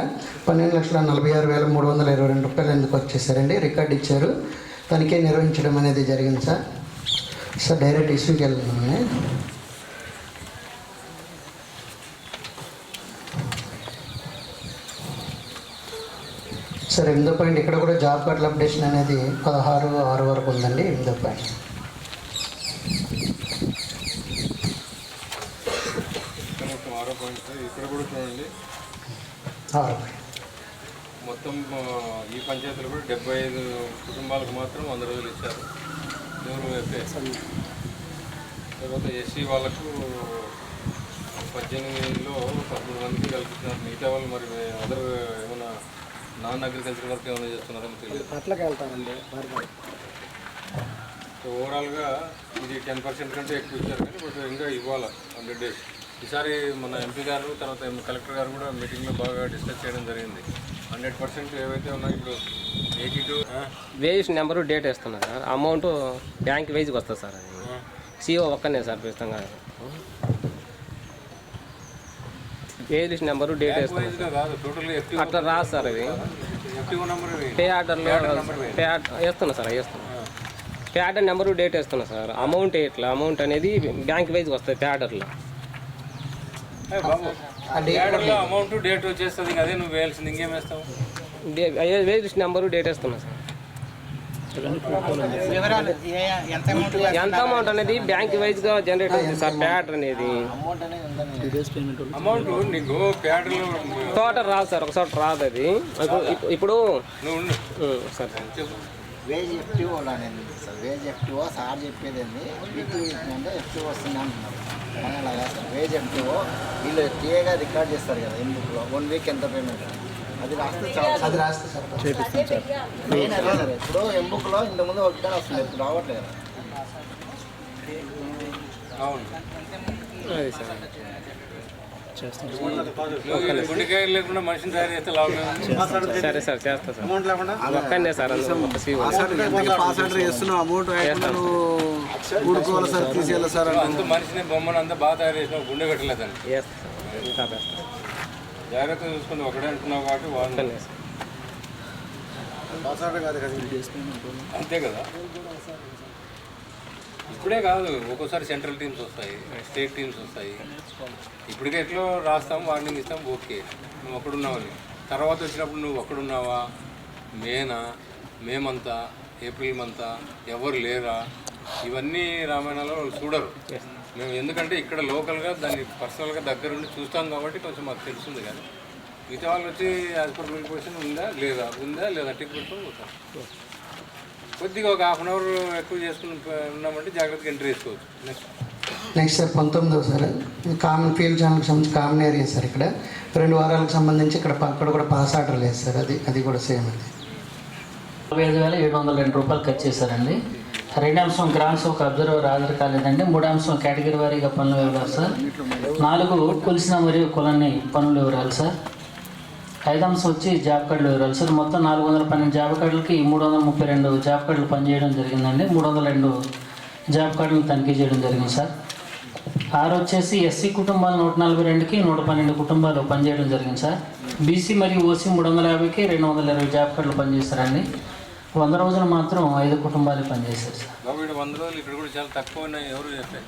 S6: 12,46,322 రూపాయలు ఎందుకు వచ్చేసారండి? రికార్డు ఇచ్చారు, తనిఖీ నిర్వహించడం అనేది జరిగింది సార్. సార్ డైరెక్ట్ ఇష్యూకి వెళ్తున్నాను. సార్ 8వ పాయింట్, ఇక్కడ కూడా జాబ్ కార్డుల అప్డేషన్ అనేది 16/6 వరకు ఉందండి. 8వ పాయింట్.
S1: ఇక్కడ కూడా చూడండి,
S6: 6
S1: మొత్తం ఈ పంచాయతీలో కూడా 75 కుటుంబాలకు మాత్రం 100 రోజులు ఇచ్చారు. ఎవరు ఎఫ్ఏ. తర్వాత ఎస్సీ వాళ్ళకు 18లో 13 మందికి కల్పిస్తున్నారు. మిగతా వాళ్ళు మరి అదర్ ఏమైనా నాన్ అగ్రికల్చర్ వర్క్ ఏమైనా చేస్తున్నారని తెలియదు.
S2: అట్లకి వెళ్తానండి.
S1: సో ఓవరాల్గా ఇది 10% కంటే ఎక్కువ ఇచ్చారు, కానీ బట్ ఇంకా ఇవ్వాలి 100 డేస్. ఈసారి మన ఎంపీ గారు తర్వాత కలెక్టర్ గారు కూడా మీటింగ్లో బాగా డిస్కస్ చేయడం జరిగింది. 100% ఏవైతే ఉన్నాయో ఇప్పుడు 82
S7: వేజ్ నెంబరు డేట్ వేస్తున్నారు సార్. అమౌంట్ బ్యాంక్ వేజ్కి వస్తుంది సార్. అది సిఓ ఒక్కనే సార్ ప్రస్తుతంగా. వేజ్ లిస్ట్ నెంబరు డేట్ వేస్తున్నారు
S1: కాదు, టోటల్గా
S7: అట్లా రాదు సార్. అది
S1: ఎఫ్టీఓ నెంబర్
S7: పే ఆర్డర్లో పే ఆర్డర్ వేస్తున్నా సార్, వేస్తున్నా. పే ఆర్డర్ నెంబరు డేట్ వేస్తున్నా సార్. అమౌంట్ ఎట్లా, అమౌంట్ అనేది బ్యాంక్ వైజ్కి వస్తుంది పే ఆర్డర్లో.
S1: అమౌంట్ డేట్ వచ్చేస్తుంది, అదే నువ్వు వేయాల్సింది. ఇంకేం వేస్తావు?
S7: వేజ్ లిస్ట్ నెంబరు డేట్ వేస్తున్నా సార్. ఎంత అమౌంట్ అనేది బ్యాంక్ వైజ్గా జనరేట్ అవుతుంది సార్. పే ఆర్డర్ అనేది
S1: అమౌంట్ నీకు ప్యాడ్లో
S7: టోటల్ రాదు సార్, ఒకసారి రాదు అది. ఇప్పుడు
S1: నువ్వు
S7: సార్
S2: వేజ్ ఎఫ్టీఓ అనేది సార్. వేజ్ ఎఫ్టీఓ సార్ చెప్పేది ఏంది, వీక్లీ అంటే ఎఫ్టీఓ వస్తుంది అంటున్నారు. కానీ అలాగా సార్, వేజ్ ఎఫ్టీఓ వీళ్ళు టీఏగా రికార్డ్ చేస్తారు కదా ఇన్బుక్లో 1 వీక్ ఎంత పేమెంట్, అది రాస్తే చాలు.
S6: అది రాస్తే సార్
S2: చేపిస్తాం సార్. మెయిన్ అదే సార్. ఇప్పుడు ఎంబుక్లో ఇంతకుముందు ఒకటే వస్తుంది, ఇప్పుడు రావట్లేదు కదా.
S1: అవును
S7: అది సార్.
S1: గుండెకాయలు లేకుండా మనిషిని తయారు చేస్తే లాభం.
S7: సరే సార్, చేస్తా సార్. ఒక్కనే సార్, అందులో ఒక సీఓ
S1: అంత మనిషిని బొమ్మను అంతా బాగా తయారు చేసిన గుండె కట్టలేదండి.
S7: వేస్తా సార్.
S1: జాగ్రత్తగా చూసుకుని ఒకటే అంటున్నావు కాబట్టి వాళ్ళు అంతే కదా. ఇప్పుడే కాదు, ఒక్కోసారి సెంట్రల్ టీమ్స్ వస్తాయి, స్టేట్ టీమ్స్ వస్తాయి. ఇప్పటికే ఎట్లో రాస్తాం, వార్నింగ్ ఇస్తాం, ఓకే నువ్వు అక్కడున్నావని. తర్వాత వచ్చినప్పుడు నువ్వు అక్కడున్నావా, మే మంతా, ఏప్రిల్ మంతా, ఎవరు లేరా, ఇవన్నీ రామాయణాలు వాళ్ళు చూడరు. మేము ఎందుకంటే ఇక్కడ లోకల్గా దాన్ని పర్సనల్గా దగ్గరుండి చూస్తాం కాబట్టి కొంచెం మాకు తెలుస్తుంది. కానీ మిగతా వాళ్ళు వచ్చి యాజ్ పర్ బిల్ పొజిషన్ ఉందా లేదా టిక్ పెట్టుకొని పోతాం. కొద్దిగా ఒక ½ అవర్ ఎక్కువ చేసుకుని ఉన్నామంటే జాగ్రత్తగా ఎంట్రీ చేసుకోవచ్చు.
S6: నెక్స్ట్ సార్ 19వ సార్, కామన్ ఫీల్డ్ ఛానల్కి సంబంధించి కామన్ ఏరియా సార్. ఇక్కడ 2 వారాలకు సంబంధించి ఇక్కడ కూడా పాస్ ఆర్డర్ లేదు సార్. అది కూడా సేమ్. అది
S8: 45,702 రూపాయలు ఖర్చు చేశారండి. 2వ అంశం గ్రామ సభకు అబ్జర్వర్ హాజరు కాలేదండి. 3వ అంశం కేటగిరీ వారీగా పనుల వివరాలు సార్. 4 కొలిసిన మరియు కొలని పనుల వివరాలు సార్. 5వ అంశం వచ్చి జాబ్ కార్డుల వివరాలు సార్. మొత్తం 412 జాబ్ కార్డులకి 332 జాబ్ కార్డులు పనిచేయడం జరిగిందండి. 302 జాబ్ కార్డులను తనిఖీ చేయడం జరిగింది సార్. 6 వచ్చేసి ఎస్సీ కుటుంబాలు 142కి 112 కుటుంబాలు పనిచేయడం జరిగింది సార్. బీసీ మరియు ఓసీ 350కి 220 జాబ్ కార్డులు పనిచేస్తారండి. 100 రోజులు మాత్రం 5 కుటుంబాలు పనిచేశారు సార్.
S1: 100 రోజులు ఇక్కడ కూడా చాలా తక్కువ ఉన్నాయి. ఎవరు చెప్పారు?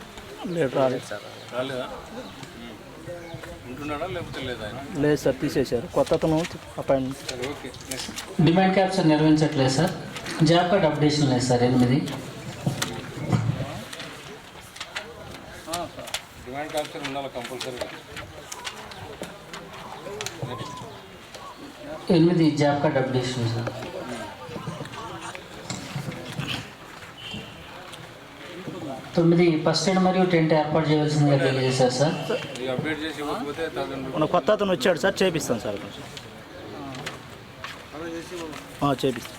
S8: రాలేదు సార్.
S1: రాలేదా? ఉంటున్నాడా లేకపోతే లేదా?
S8: లేదు సార్, తీసేశారు. కొత్త అతను అపాయింట్మెంట్.
S1: సరే, ఓకే.
S8: డిమాండ్ క్యాప్చర్ నిర్వహించట్లేదు సార్. జాబ్ కార్డ్ అప్డేషన్ లేదు సార్. 8
S1: డిమాండ్ క్యాప్చర్ ఉండాలి కంపల్సరీగా.
S8: 8 job card updation sir. 9 first aid మరియు టెంట్ ఏర్పాటు చేయవలసిందిగా తెలియజేశారు సార్.
S1: ఇది అప్డేట్ చేసి ఇవ్వకపోతే
S9: మన కొత్త అతను వచ్చాడు సార్, చేపిస్తాం సార్. చేపిస్తాం.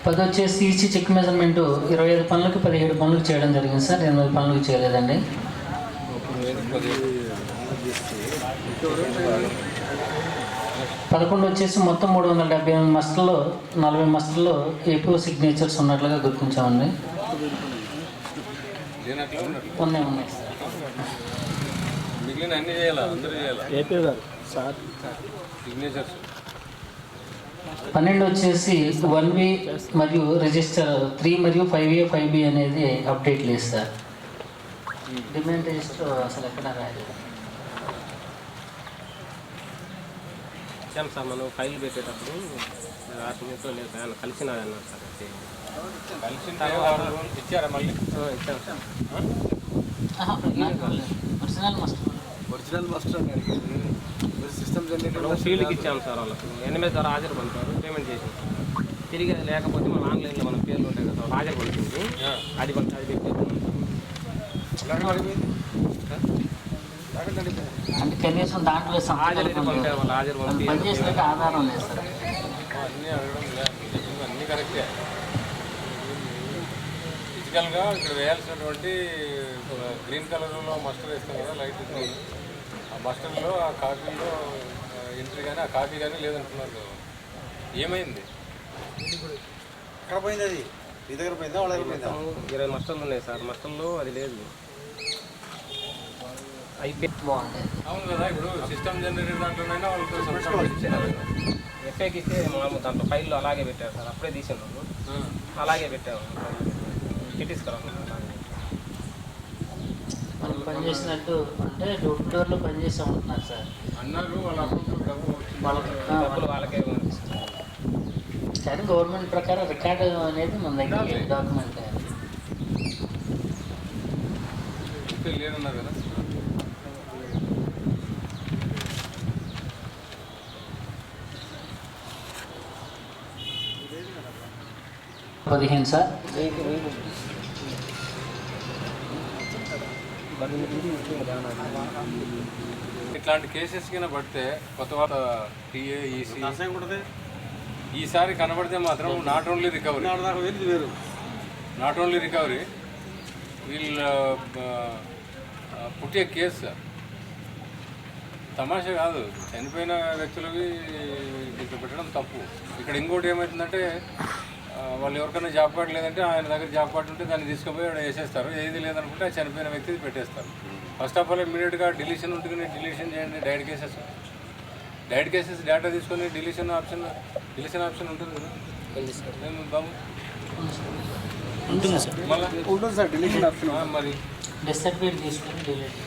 S8: పది వచ్చేసి ఈచ్ చెక్ మెజర్మెంట్ 25 పనులకు 17 పనులకు చేయడం జరిగింది సార్. 8 పనులకు చేయలేదండి. 11 వచ్చేసి మొత్తం 378 మస్టర్లో 40 మస్టర్లో ఏపీ సిగ్నేచర్స్ ఉన్నట్లుగా గుర్తించామండి. ఉన్నాయి సార్.
S1: మిగిలిన అన్ని చేయాలా, అందరూ చేయాలా?
S9: ఏపీ గారు సార్
S1: సిగ్నేచర్స్.
S8: 12 వచ్చేసి 1V మరియు రిజిస్టర్ 3 మరియు 5A 5B అనేది అప్డేట్ లేదు సార్. డిమాండ్ రిజిస్టర్ అసలు ఎక్కడ రాయలేదు.
S7: ఇచ్చాం సార్, మనం ఫైల్ పెట్టేటప్పుడు రాసినతో లేదు ఆయన కలిసినాదన్నారు సార్.
S1: కలిసిన ఇచ్చారా మళ్ళీ?
S7: ఇచ్చాం సార్.
S2: ఒరిజినల్ మాస్టర్ సిస్టమ్
S7: ఫీల్డ్కి ఇచ్చాము సార్. వాళ్ళకి ఎనిమిది ద్వారా హాజరు పంపారు, పేమెంట్ చేసాం సార్. తిరిగి అది లేకపోతే మన ఆన్లైన్లో మన పేర్లు ఉంటాయి కదా సార్, హాజరు పడుతుంది. అది
S8: అంటే కనీసం దాంట్లో
S7: హాజరు పంపారు, వాళ్ళు హాజరు పంపి
S8: పనిచేసినట్టు ఆధారం లేదు సార్.
S1: అన్నీ అడగడం లేదు, అన్నీ కరెక్టే. ఫిజికల్గా ఇక్కడ వేయాల్సినటువంటి గ్రీన్ కలర్లో మస్టర్ వేస్తాం కదా, లైట్ గ్రీన్. ఆ మస్టర్లో ఆ కాపీలో ఎంట్రీ కానీ ఆ కాపీ కానీ లేదంటున్నారు కదా. ఏమైంది?
S2: ఎక్కడ పోయింది? అది మీ దగ్గర పోయిందా, వాళ్ళ దగ్గర పోయిందా?
S7: 20 మస్టర్లు ఉన్నాయి సార్. మస్టర్లో అది లేదు. అయిపోయి
S8: బాగుంటుంది.
S1: అవును కదా, ఇప్పుడు సిస్టమ్ జనరేటర్ దాంట్లోనైనా వాళ్ళతో సంబంధించారు.
S7: ఎఫ్ఐకి ఇస్తే మనం దాంట్లో ఫైల్లో అలాగే పెట్టారు సార్. అప్పుడే తీసాను, అలాగే పెట్టాము. తీసుకురాము
S8: మనం పనిచేసినట్టు అంటే డోర్ టు డోర్లో పనిచేస్తూ ఉంటున్నారు సార్.
S1: అన్నారు వాళ్ళ
S7: డబ్బులు వాళ్ళకే
S8: కానీ గవర్నమెంట్ ప్రకారం రికార్డు అనేది మన దగ్గర డాక్యుమెంట్
S1: లేదన్నారు కదా.
S8: 15 సార్.
S1: ఇట్లాంటి కేసెస్ కింద పడితే కొత్త టీఏ ఈసీ ఈసారి కనబడితే మాత్రం నాట్ ఓన్లీ రికవరీ వీళ్ళు పుట్టే కేసు సార్. తమాషా కాదు, చనిపోయిన వ్యక్తులవి ఇక్కడ పెట్టడం తప్పు. ఇక్కడ ఇంకోటి ఏమవుతుందంటే వాళ్ళు ఎవరికైనా జాబ్ కార్డు లేదంటే ఆయన దగ్గర జాబ్ కార్డు ఉంటే దాన్ని తీసుకుపోయి వేసేస్తారు. ఏది లేదనుకుంటే ఆ చనిపోయిన వ్యక్తిది పెట్టేస్తారు. ఫస్ట్ ఆఫ్ ఆల్ ఇమీడియట్గా డిలీషన్ ఉంటుంది, డిలీషన్ చేయండి. డైరెక్ట్ కేసెస్ డేటా తీసుకొని డిలీషన్ ఆప్షన్ ఉంటుంది కదా బాబు.
S9: ఉంటుంది సార్,
S1: మళ్ళీ
S2: ఉంటుంది సార్ డిలీషన్ ఆప్షన్.
S1: మరి
S8: డెత్ సర్టిఫికేట్ తీసుకొని డిలీట్.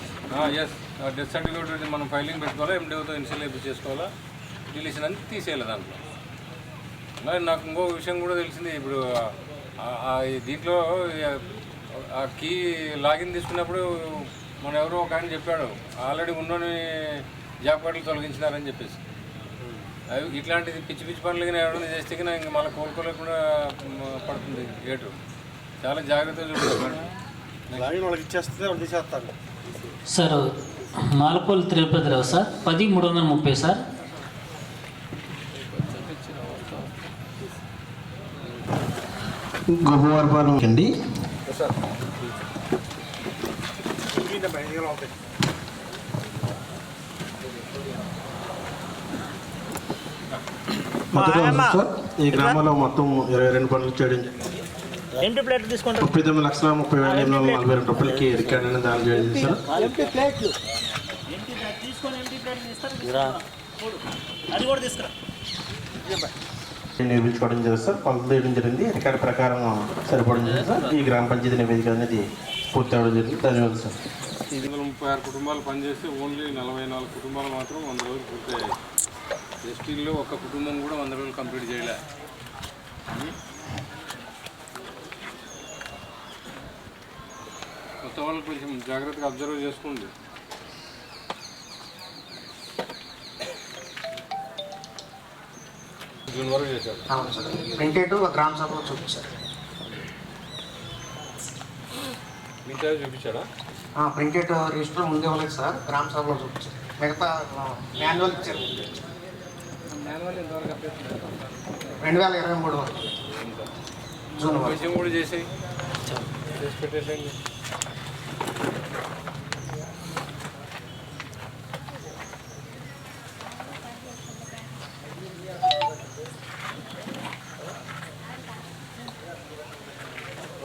S1: ఎస్, డెత్ సర్టిఫికేట్ మనం ఫైలింగ్ పెట్టుకోవాలా, ఎండిఓతో ఇన్షియల్ చేసుకోవాలా, డిలీషన్ అని తీసేయాలి దాంట్లో. మరి నాకు ఇంకో విషయం కూడా తెలిసింది. ఇప్పుడు దీంట్లో ఆ కీ లాగిన్ తీసుకున్నప్పుడు మన ఎవరో ఒక ఆయన చెప్పాడు ఆల్రెడీ ఉన్నోని జాబ్ కార్డులు తొలగించినారని చెప్పేసి. అవి ఇట్లాంటిది పిచ్చి పనులు కానీ ఎవరైనా చేస్తే కానీ ఇంకా మళ్ళీ కోలుకోలేకుండా పడుతుంది గేటు. చాలా జాగ్రత్తగా చూడాలి.
S2: వాళ్ళకి ఇచ్చేస్తే వాళ్ళు తీసేస్తారు
S8: sir. Malapalli Tirupathirao sir, 10,330 sir.
S6: Gopavarapalem అండి. ఈ గ్రామంలో మొత్తం 22 పనులు చేయడం
S9: ఎంపీ ప్లేట్ తీసుకుంటారు.
S6: 39,30,842 రూపాయలకి రికార్డ్ అనేది దాని చేయడం సార్.
S9: అది కూడా తీసుకురా.
S6: నిర్మించుకోవడం జరిగింది సార్. కొలత తీయడం జరిగింది, రికార్డు ప్రకారం సరిపోవడం జరిగింది సార్. ఈ గ్రామ పంచాయతీ నివేదిక అనేది పూర్తి అవ్వడం జరిగింది. ధన్యవాదాలు సార్.
S1: 36 కుటుంబాలు పనిచేస్తే ఓన్లీ 44 కుటుంబాలు మాత్రం 100 రోజులు పూర్తయ్యాయి. ఎస్టీల్లో ఒక్క కుటుంబం కూడా 100 రోజులు కంప్లీట్ చేయలే. కొత్త వాళ్ళు కొంచెం జాగ్రత్తగా అబ్జర్వ్ చేసుకోండి. జూన్ వరకు చేశారు.
S6: అవును సార్. ప్రింటెడ్ గ్రామ సభలో చూపించారు.
S1: మిగతా చూపించాడా?
S6: ప్రింటెడ్ రిజిస్టర్ ముందే ఇవ్వలేదు సార్, గ్రామ సభలో చూపించారు. మిగతా మాన్యువల్ ఇచ్చారు. 2023 వరకు జూన్ వరకు.
S1: కొంచెం కూడా చేసి పెట్టేసేయండి.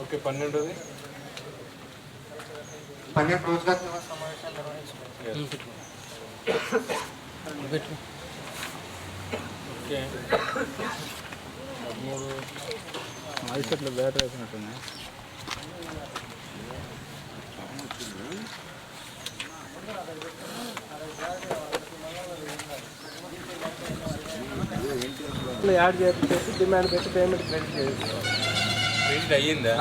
S1: ఓకే. 12వ
S6: 12 రోజుల సమావేశాలు నిర్వహించారు.
S1: ఓకే. 13
S9: మైసెట్లో బ్యాటరీ వేసినట్టున్నాయి.
S7: యాడ్ చేసి డిమాండ్ పెట్టి పేమెంట్ క్రెడిట్ చేసి
S1: క్రెడిట్ అయ్యిందా?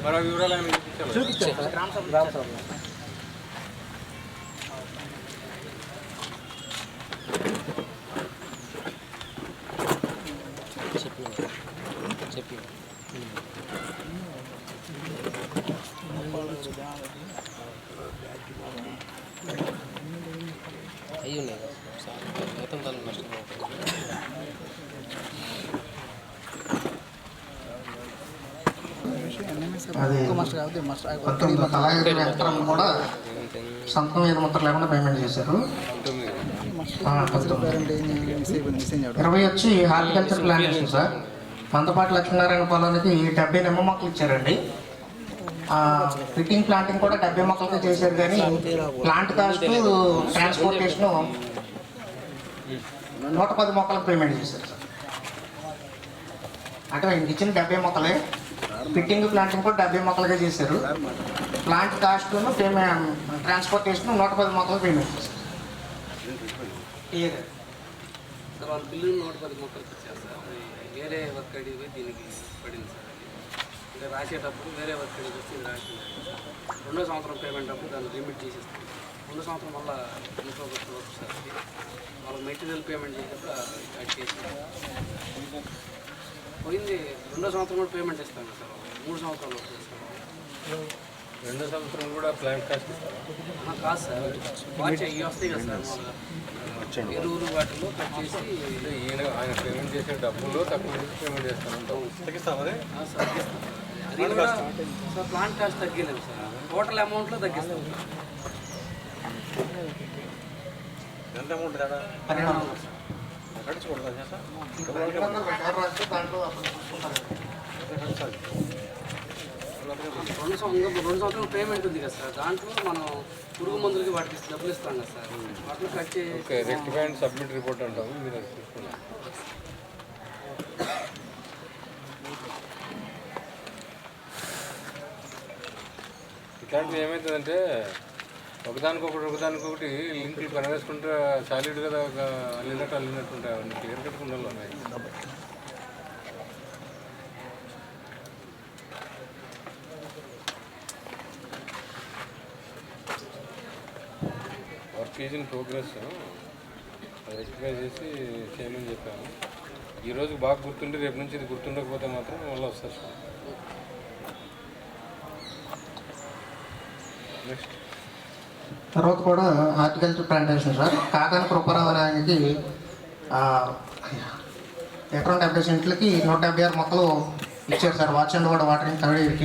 S1: మరి ఆ వివరాలు ఏమైనా
S7: చూపించాను గ్రామ సభలో. అయ్యి ఉన్నాయి వేతన తల నష్టం.
S6: అది 19 తలాగి యంత్రం కూడా సంతకం మీద ముద్ర లేకుండా పేమెంట్ చేశారు. 20 వచ్చి హార్టికల్చర్ ప్లాంటేషన్ సార్. మందపాటి లక్ష్మీనారాయణ పొలానికి 70 నిమ్మ మొక్కలు ఇచ్చారండి. ఫిట్టింగ్ ప్లాంటింగ్ కూడా 70 మొక్కలతో చేశారు, కానీ ప్లాంట్ కాస్ట్ ట్రాన్స్పోర్టేషన్ 110 మొక్కలకు పేమెంట్ చేశారు సార్. అంటే ఇంక ఇచ్చిన 70 మొక్కలే, ఫిట్టింగ్ ప్లాంటింగ్ కూడా 70 మొక్కలుగా చేశారు. ప్లాంట్ కాస్ట్ ట్రాన్స్పోర్టేషన్ 110 మొక్కలకు పేమెంట్ చేశారు.
S3: సార్ వాళ్ళ బిల్లు 110 మొక్కలకి ఇచ్చారు సార్. వేరే వర్క్ అడిగి దీనికి పడింది సార్. అంటే రాసేటప్పుడు వేరే వర్క్ అడిగి వస్తే ఇది రాసింది. 2వ సంవత్సరం పేమెంట్ అప్పుడు దాన్ని లిమిట్ చేసేస్తాం. 2వ సంవత్సరం మళ్ళీ ఇంకో వర్క్ సార్. వాళ్ళకి మెటీరియల్ పేమెంట్ చేసేటప్పుడు కట్ చేసి పోయింది. 2వ సంవత్సరం కూడా పేమెంట్ ఇస్తాను సార్. 3 సంవత్సరాలు వస్తుంది సార్.
S1: 2వ సంవత్సరం కూడా ప్లాంట్ కాస్ట్ ఇస్తారా?
S3: కాదు సార్, వాచ్ ఇవి వస్తాయి కదా సార్. ఎరువులు వాటిలో కట్ చేసి
S1: ఆయన పేమెంట్ చేసే డబ్బుల్లో తక్కువ పేమెంట్ చేస్తాను. తగ్గిస్తామని
S3: అది కూడా సార్ ప్లాంట్ కాస్ట్ తగ్గలేదు సార్. టోటల్ అమౌంట్లో తగ్గిస్తాం.
S1: ఎంత అమౌంట్ తేడా?
S3: 2 సంవత్సరాల పేమెంట్ ఉంది కదా సార్. దాంట్లో మనం పురుగు మందులకి వాటికి డబ్బులు ఇస్తాం కదా సార్. వాటిలో కట్ చేసి
S1: రెక్టిఫై అండ్ సబ్మిట్ రిపోర్ట్ అంటాము. మీరు అది చూసుకున్నాం. ఇట్లాంటివి ఏమవుతుందంటే ఒకదానికొకటి లింకులు కనవేసుకుంటే సాలిడ్గా అల్లినట్టు ఉంటాయి. అవన్నీ క్లియర్ కట్ ఉండాలి ఉన్నాయి. Work is in progress. అది రెక్టిఫై చేసి చేయమని చెప్పాను. ఈరోజు బాగా గుర్తుంటే రేపు నుంచి ఇది గుర్తుండకపోతే మాత్రం మళ్ళీ వస్తారు సార్. నెక్స్ట్
S6: తర్వాత కూడా హార్టికల్చర్ ప్లాంటేషన్ సార్. కాకాని కృపారావానికి ఎకరం 70 సెంట్లకి 176 మొక్కలు ఇచ్చారు సార్. వాచ్ అండ్ కూడా వాటరింగ్ థర్డ్.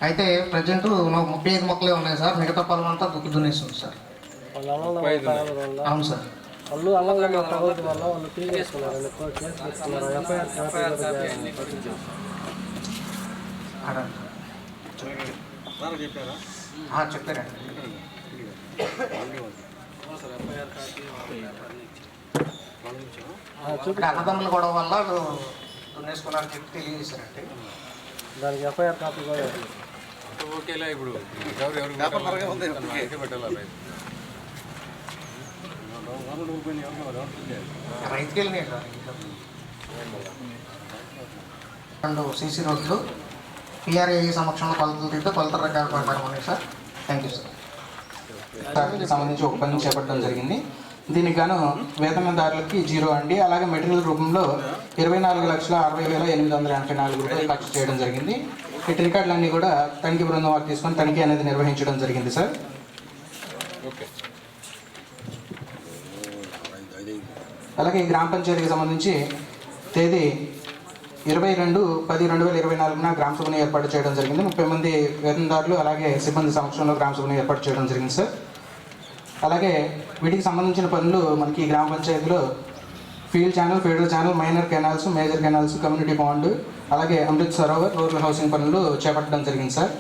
S6: అయితే ప్రజెంట్ 35 మొక్కలే ఉన్నాయి సార్. మిగతా పొలం అంతా దున్నేస్తుంది సార్. అవును సార్.
S7: వాళ్ళు అల్లంలో ప్రభుత్వ వల్ల వాళ్ళు తీసుకున్నారు.
S6: చెప్పారండి. అన్నదమ్ముల గొడవ వల్ల దున్నేసుకున్నారని చెప్పి తెలియజేశారండి.
S7: దానికి ఎఫ్ఐఆర్ కాపీ కూడా
S1: ఓకేలా. ఇప్పుడు ఎవరు పెట్టాలి?
S6: రైతుకి వెళ్ళినాయి సార్. 2 సీసీ రోడ్లు, పిఆర్ఏ సమక్షంలో కొలతలు తీస్తే కొలతల రకాల ప్రకారం ఉన్నాయి సార్. Thank you sir.
S10: దానికి సంబంధించి ఒక పని చేపట్టడం జరిగింది. దీనికి గాను వేతనదారులకి 0 అండి. అలాగే మెటీరియల్ రూపంలో 24,60,884 రూపాయలు ఖర్చు చేయడం జరిగింది. ఇటు రికార్డులన్నీ కూడా తనిఖీ బృందం వారు తీసుకొని తనిఖీ అనేది నిర్వహించడం జరిగింది సార్. అలాగే ఈ గ్రామ పంచాయతీకి సంబంధించి తేదీ 22/10/2024 గ్రామ సభను ఏర్పాటు చేయడం జరిగింది. 30 మంది వేతనదారులు అలాగే సిబ్బంది సమక్షంలో గ్రామ సభను ఏర్పాటు చేయడం జరిగింది సార్. అలాగే వీటికి సంబంధించిన పనులు మనకి గ్రామ పంచాయతీలో field channel, feeder channel, minor canals, major canals, community pond, అలాగే అమృత్ సరోవర్, రూరల్ హౌసింగ్ పనులు చేపట్టడం జరిగింది సార్.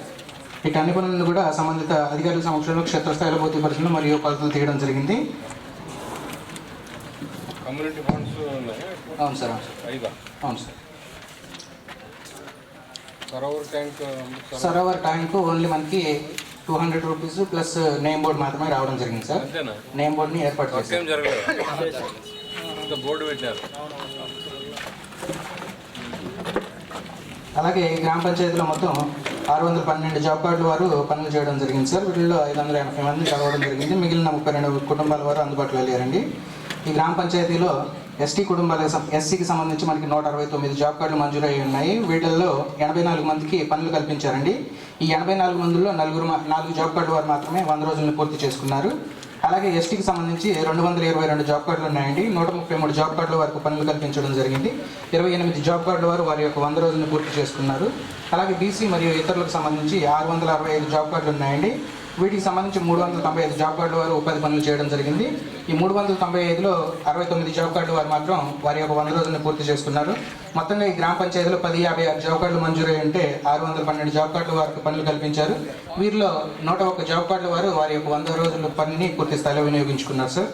S10: ఇటు అన్ని పనులను కూడా సంబంధిత అధికారుల సమక్షంలో క్షేత్రస్థాయిలో పూర్తి పరిశీలన మరియు కొలతలు తీయడం జరిగింది.
S1: కమ్యూనిటీ ఫండ్స్
S10: అవును సార్. అవును సార్. సరోవర్ ట్యాంక్ ఓన్లీ మనకి 200 రూపీస్ ప్లస్ నేమ్ బోర్డు మాత్రమే రావడం జరిగింది సార్. నేమ్ బోర్డుని ఏర్పాటు చేశారు.
S1: బోర్డు పెట్టారు.
S10: అలాగే గ్రామ పంచాయతీలో మొత్తం 612 జాబ్ కార్డుల వారు పనులు చేయడం జరిగింది సార్. వీటిల్లో 580 మంది కలవడం జరిగింది. మిగిలిన 32 కుటుంబాల వారు అందుబాటులో లేరండి. ఈ గ్రామ పంచాయతీలో ఎస్సీకి సంబంధించి మనకి 169 జాబ్ కార్డులు మంజూరు అయి ఉన్నాయి. వీటిల్లో 84 మందికి పనులు కల్పించారండి. ఈ 84 మందిలో 4 జాబ్ కార్డు వారు మాత్రమే 100 రోజులను పూర్తి చేసుకున్నారు. అలాగే ఎస్టీకి సంబంధించి 222 జాబ్ కార్డులు ఉన్నాయండి. 133 జాబ్ కార్డుల వరకు పనులు కల్పించడం జరిగింది. 28 జాబ్ కార్డుల వారు వారి యొక్క 100 రోజులను పూర్తి చేసుకున్నారు. అలాగే బీసీ మరియు ఇతరులకు సంబంధించి 665 జాబ్ కార్డులు ఉన్నాయండి. వీటికి సంబంధించి 395 జాబ్ కార్డుల వారు ఉపాధి పనులు చేయడం జరిగింది. ఈ 395లో 69 జాబ్ కార్డుల వారు మాత్రం వారి యొక్క 100 రోజులను పూర్తి చేసుకున్నారు. మొత్తంగా ఈ గ్రామ పంచాయతీలో 1056 జాబ్ కార్డులు మంజూరు ఉంటే 612 జాబ్ కార్డుల వారికి పనులు కల్పించారు. వీరిలో 101 జాబ్ కార్డుల వారు వారి యొక్క 100 రోజుల పనిని పూర్తి స్థాయిలో వినియోగించుకున్నారు సార్.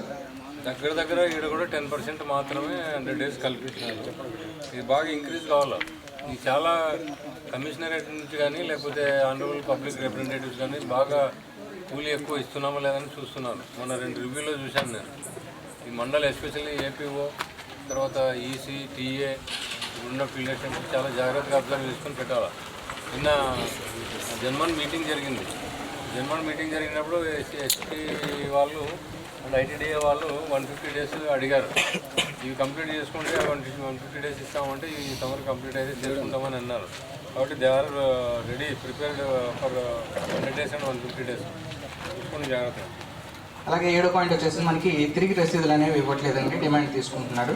S1: దగ్గర ఈడ కూడా 10% మాత్రమే 100 డేస్ కల్పించినారు. ఇది బాగా ఇంక్రీజ్ కావాలి. ఇది చాలా కమిషనరేట్ నుంచి కానీ లేకపోతే ఆనరబుల్ పబ్లిక్ రిప్రజెంటేటివ్స్ కానీ బాగా కూలీ ఎక్కువ ఇస్తున్నామో లేదని చూస్తున్నాను. మొన్న 2 రివ్యూలో చూశాను నేను. ఈ మండల్ ఎస్పెషల్లీ ఏపీఓ, తర్వాత ఈసీ, టీఏ ఉన్న ఫీల్డ్ అసిస్టెంట్స్ చాలా జాగ్రత్తగా అబ్జర్వ్ చేసుకొని పెట్టాలి. నిన్న జన్మన్ మీటింగ్ జరిగింది. జన్మన్ మీటింగ్ జరిగినప్పుడు ఎస్టీ వాళ్ళు అండ్ ఐటీడీఏ వాళ్ళు 150 డేస్ అడిగారు. ఇవి కంప్లీట్ చేసుకుంటే 150 డేస్ ఇస్తామంటే ఈ సమ్మర్ కంప్లీట్ అయితే చేసుకుంటామని అన్నారు. కాబట్టి they are ready prepared for 100 days and 150 days చూసుకుని జాగ్రత్త.
S10: అలాగే 7వ పాయింట్ వచ్చేసి మనకి తిరిగి రసీదులు అనేవి ఇవ్వట్లేదండి, డిమాండ్ తీసుకుంటున్నారు.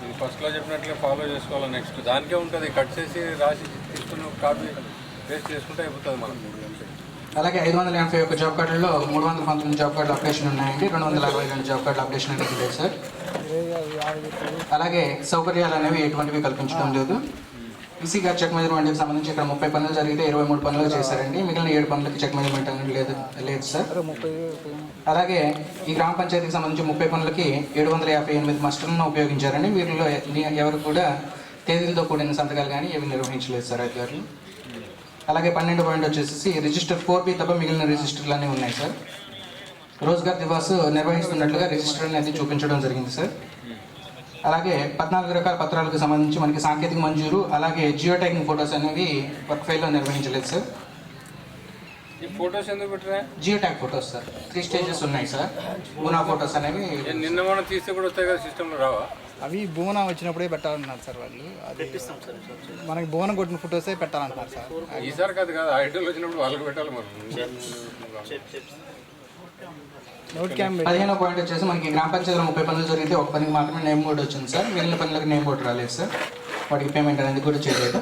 S1: ఇది ఫస్ట్లో చెప్పినట్లే ఫాలో చేసుకోవాలి. నెక్స్ట్ దానికే ఉంటుంది, కట్ చేసి రాసి తీసుకుని కాపీ పేస్ట్ చేసుకుంటే అయిపోతుంది మనం.
S10: అలాగే 581 జాబ్ కార్డుల్లో 319 జాబ్ కార్డులు అప్డేషన్ ఉన్నాయండి. 262 జాబ్ కార్డులు అప్డేషన్ అనేది లేదు సార్. అలాగే సౌకర్యాలు అనేవి ఎటువంటివి కల్పించడం లేదు. ఈసీ గారు చెక్ మెజర్మెంట్కి సంబంధించి ఇక్కడ 30 పనులు జరిగితే 23 పనులు చేశారండి. మిగిలిన 7 పనులకి చెక్ మెజర్మెంట్ అనేది లేదు సార్. అలాగే ఈ గ్రామ పంచాయతీకి సంబంధించి 30 పనులకి 758 మస్టర్లను ఉపయోగించారండి. వీటిలో ఎవరు కూడా తేదీలతో కూడిన సంతకాలు కానీ ఏమి నిర్వహించలేదు సార్ అధికారులు. అలాగే 12వ పాయింట్ వచ్చేసి రిజిస్టర్ 4B తప్ప మిగిలిన రిజిస్టర్లు అన్నీ ఉన్నాయి సార్. రోజ్గార్ దివాస్ నిర్వహిస్తున్నట్లుగా రిజిస్టర్ అనేది చూపించడం జరిగింది సార్. అలాగే 14 రకాల పత్రాలకు సంబంధించి మనకి సాంకేతిక మంజూరు, అలాగే జియో ట్యాగింగ్ ఫొటోస్ అనేవి వర్క్ ఫైల్లో నిర్వహించలేదు సార్.
S1: ఈ ఫొటోస్ ఎందుకు పెట్టరా?
S10: Geo tag photos sir 3 stages ఉన్నాయి సార్. బూనా ఫొటోస్ అనేవి
S1: నిన్న మనం తీస్తే కూడా వస్తాయి కదా, సిస్టంలో రావా?
S11: అవి బోనా వచ్చినప్పుడే పెట్టాలన్నారు సార్ వాళ్ళు. అది మనకి బోన కొట్టిన ఫొటోసే పెట్టాలంటున్నారు సార్.
S1: ఈసారి కాదు కదా, ఐడల్ వచ్చినప్పుడు వాళ్ళకి పెట్టాలి మనం.
S10: 15వ పాయింట్ వచ్చేసి మనకి గ్రామ పంచాయతీలో 30 పనులు జరిగితే 1 పనికి మాత్రమే నేమ్ బోర్డు వచ్చింది సార్. మిగిలిన పనులకు నేమ్ బోర్డు రాలేదు సార్. వాటికి పేమెంట్ అనేది కూడా చేయలేదు.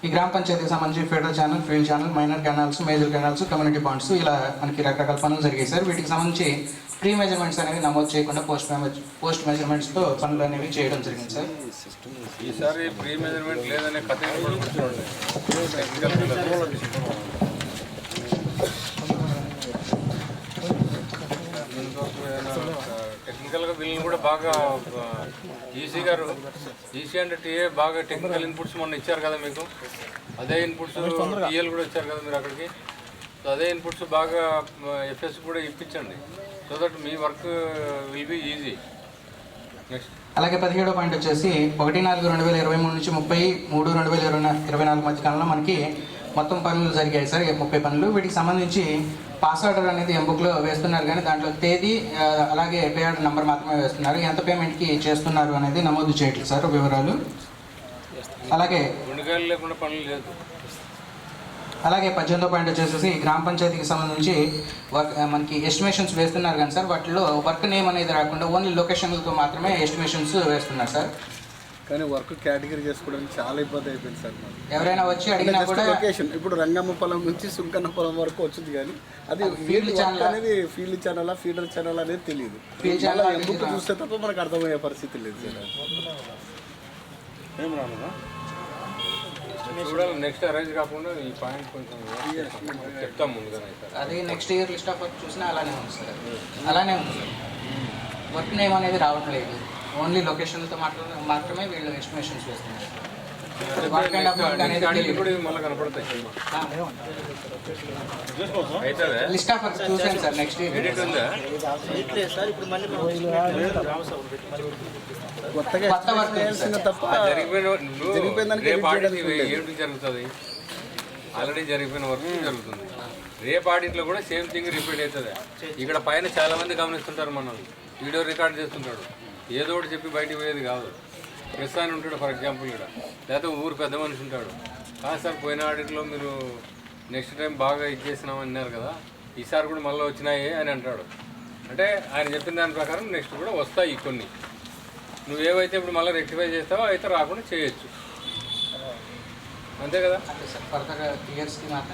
S10: ఈ గ్రామ పంచాయతీకి సంబంధించి federal channel, field channel, minor canals, major canals, community ponds ఇలా మనకి రకరకాల పనులు జరిగాయి సార్. వీటికి సంబంధించి ప్రీ మెజర్మెంట్స్ అనేవి నమోదు చేయకుండా పోస్ట్ మెజర్మెంట్స్తో పనులు అనేవి చేయడం జరిగింది సార్.
S1: ఈసారి ప్రీ మెజర్మెంట్ లేదనే కథ టెక్నికల్గా వీళ్ళని కూడా బాగా ఈసీ అండ్ టీఏ బాగా టెక్నికల్ ఇన్పుట్స్ మొన్న ఇచ్చారు కదా మీకు. అదే ఇన్పుట్స్ టీఏలు కూడా ఇచ్చారు కదా మీరు అక్కడికి. సో అదే ఇన్పుట్స్ బాగా ఎఫ్ఎస్ కూడా ఇప్పించండి, so that me work will be easy. Next
S10: అలాగే 17వ పాయింట్ వచ్చేసి 1/4/2023 నుంచి 30/3/2024 మధ్య కాలంలో మనకి మొత్తం పనులు జరిగాయి సార్ 30 పనులు. వీటికి సంబంధించి పాస్ ఆర్డర్ అనేది ఎంబుక్లో వేస్తున్నారు, కానీ దాంట్లో తేదీ అలాగే పే ఆర్డర్ నెంబర్ మాత్రమే వేస్తున్నారు. ఎంత పేమెంట్కి చేస్తున్నారు అనేది నమోదు చేయట్లేదు సార్ వివరాలు. అలాగే 18వ పాయింట్ వచ్చేసి గ్రామ పంచాయతీకి సంబంధించి మనకి ఎస్టిమేషన్స్ వేస్తున్నారు కానీ సార్ వాటిలో వర్క్ నేమ్ అనేది రాకుండా ఓన్లీ లొకేషన్లతో మాత్రమే ఎస్టిమేషన్స్ వేస్తున్నారు సార్.
S12: కానీ వర్క్ కేటగిరీ చేసుకోవడానికి చాలా ఇబ్బంది అయిపోయింది సార్.
S10: ఎవరైనా వచ్చి అడిగినా కూడా
S12: లొకేషన్ ఇప్పుడు రంగమ్మ పొలం నుంచి సుంకన్న పొలం వరకు వచ్చింది, కానీ అది ఫీల్డ్ ఛానల్ అనేది ఫీల్డ్ ఛానల్ ఫీడర్ ఛానల్ అనేది తెలియదు.
S10: ఫీల్డ్ ఛానల్
S12: ఎందుకు చూస్తే తప్ప మనకు అర్థమయ్యే పరిస్థితి లేదు సార్. ఏం రానుగా
S1: చూడాలి, నెక్స్ట్ అరేంజ్ కాకుండా ఈ పాయింట్ కొంచెం చెప్తాం ముందుగా.
S10: అది next year list of work చూసినా అలానే ఉంది సార్, అలానే ఉంది సార్. వర్క్ నేమ్ అనేది రావట్లేదు, ఓన్లీ లొకేషన్లతో మాత్రమే వీళ్ళు ఎస్టిమేషన్స్ వేస్తున్నారు. వర్క్ అండ్ అప్ అనేది
S1: మళ్ళీ కనపడతాయి.
S10: లిస్ట్ ఆఫ్ వర్క్ చూసాను సార్. నెక్స్ట్ ఇయర్ కొత్త వర్క్
S1: తప్ప ఏమిటి జరుగుతుంది, ఆల్రెడీ జరిగిపోయిన వర్క్ జరుగుతుంది. రేపు ఆడిట్లో కూడా సేమ్ థింగ్ రిపీట్ అవుతుంది. ఇక్కడ పైన చాలా మంది గమనిస్తుంటారు, మనం వీడియో రికార్డ్ చేస్తుంటాడు, ఏదో ఒకటి చెప్పి బయటికి పోయేది కాదు. ప్రెస్ అని ఉంటాడు ఫర్ ఎగ్జాంపుల్, ఇక్కడ లేకపోతే ఊరు పెద్ద మనిషి ఉంటాడు, కాదు సార్ పోయిన ఆడిట్లో మీరు నెక్స్ట్ టైం బాగా ఇచ్చేసినాం అన్నారు కదా, ఈసారి కూడా మళ్ళీ వచ్చినాయి అని అంటాడు. అంటే ఆయన చెప్పిన దాని ప్రకారం నెక్స్ట్ కూడా వస్తాయి కొన్ని. నువ్వేవైతే ఇప్పుడు మళ్ళీ రెక్టిఫై చేస్తావో అయితే రాకుండా చేయొచ్చు, అంతే కదా.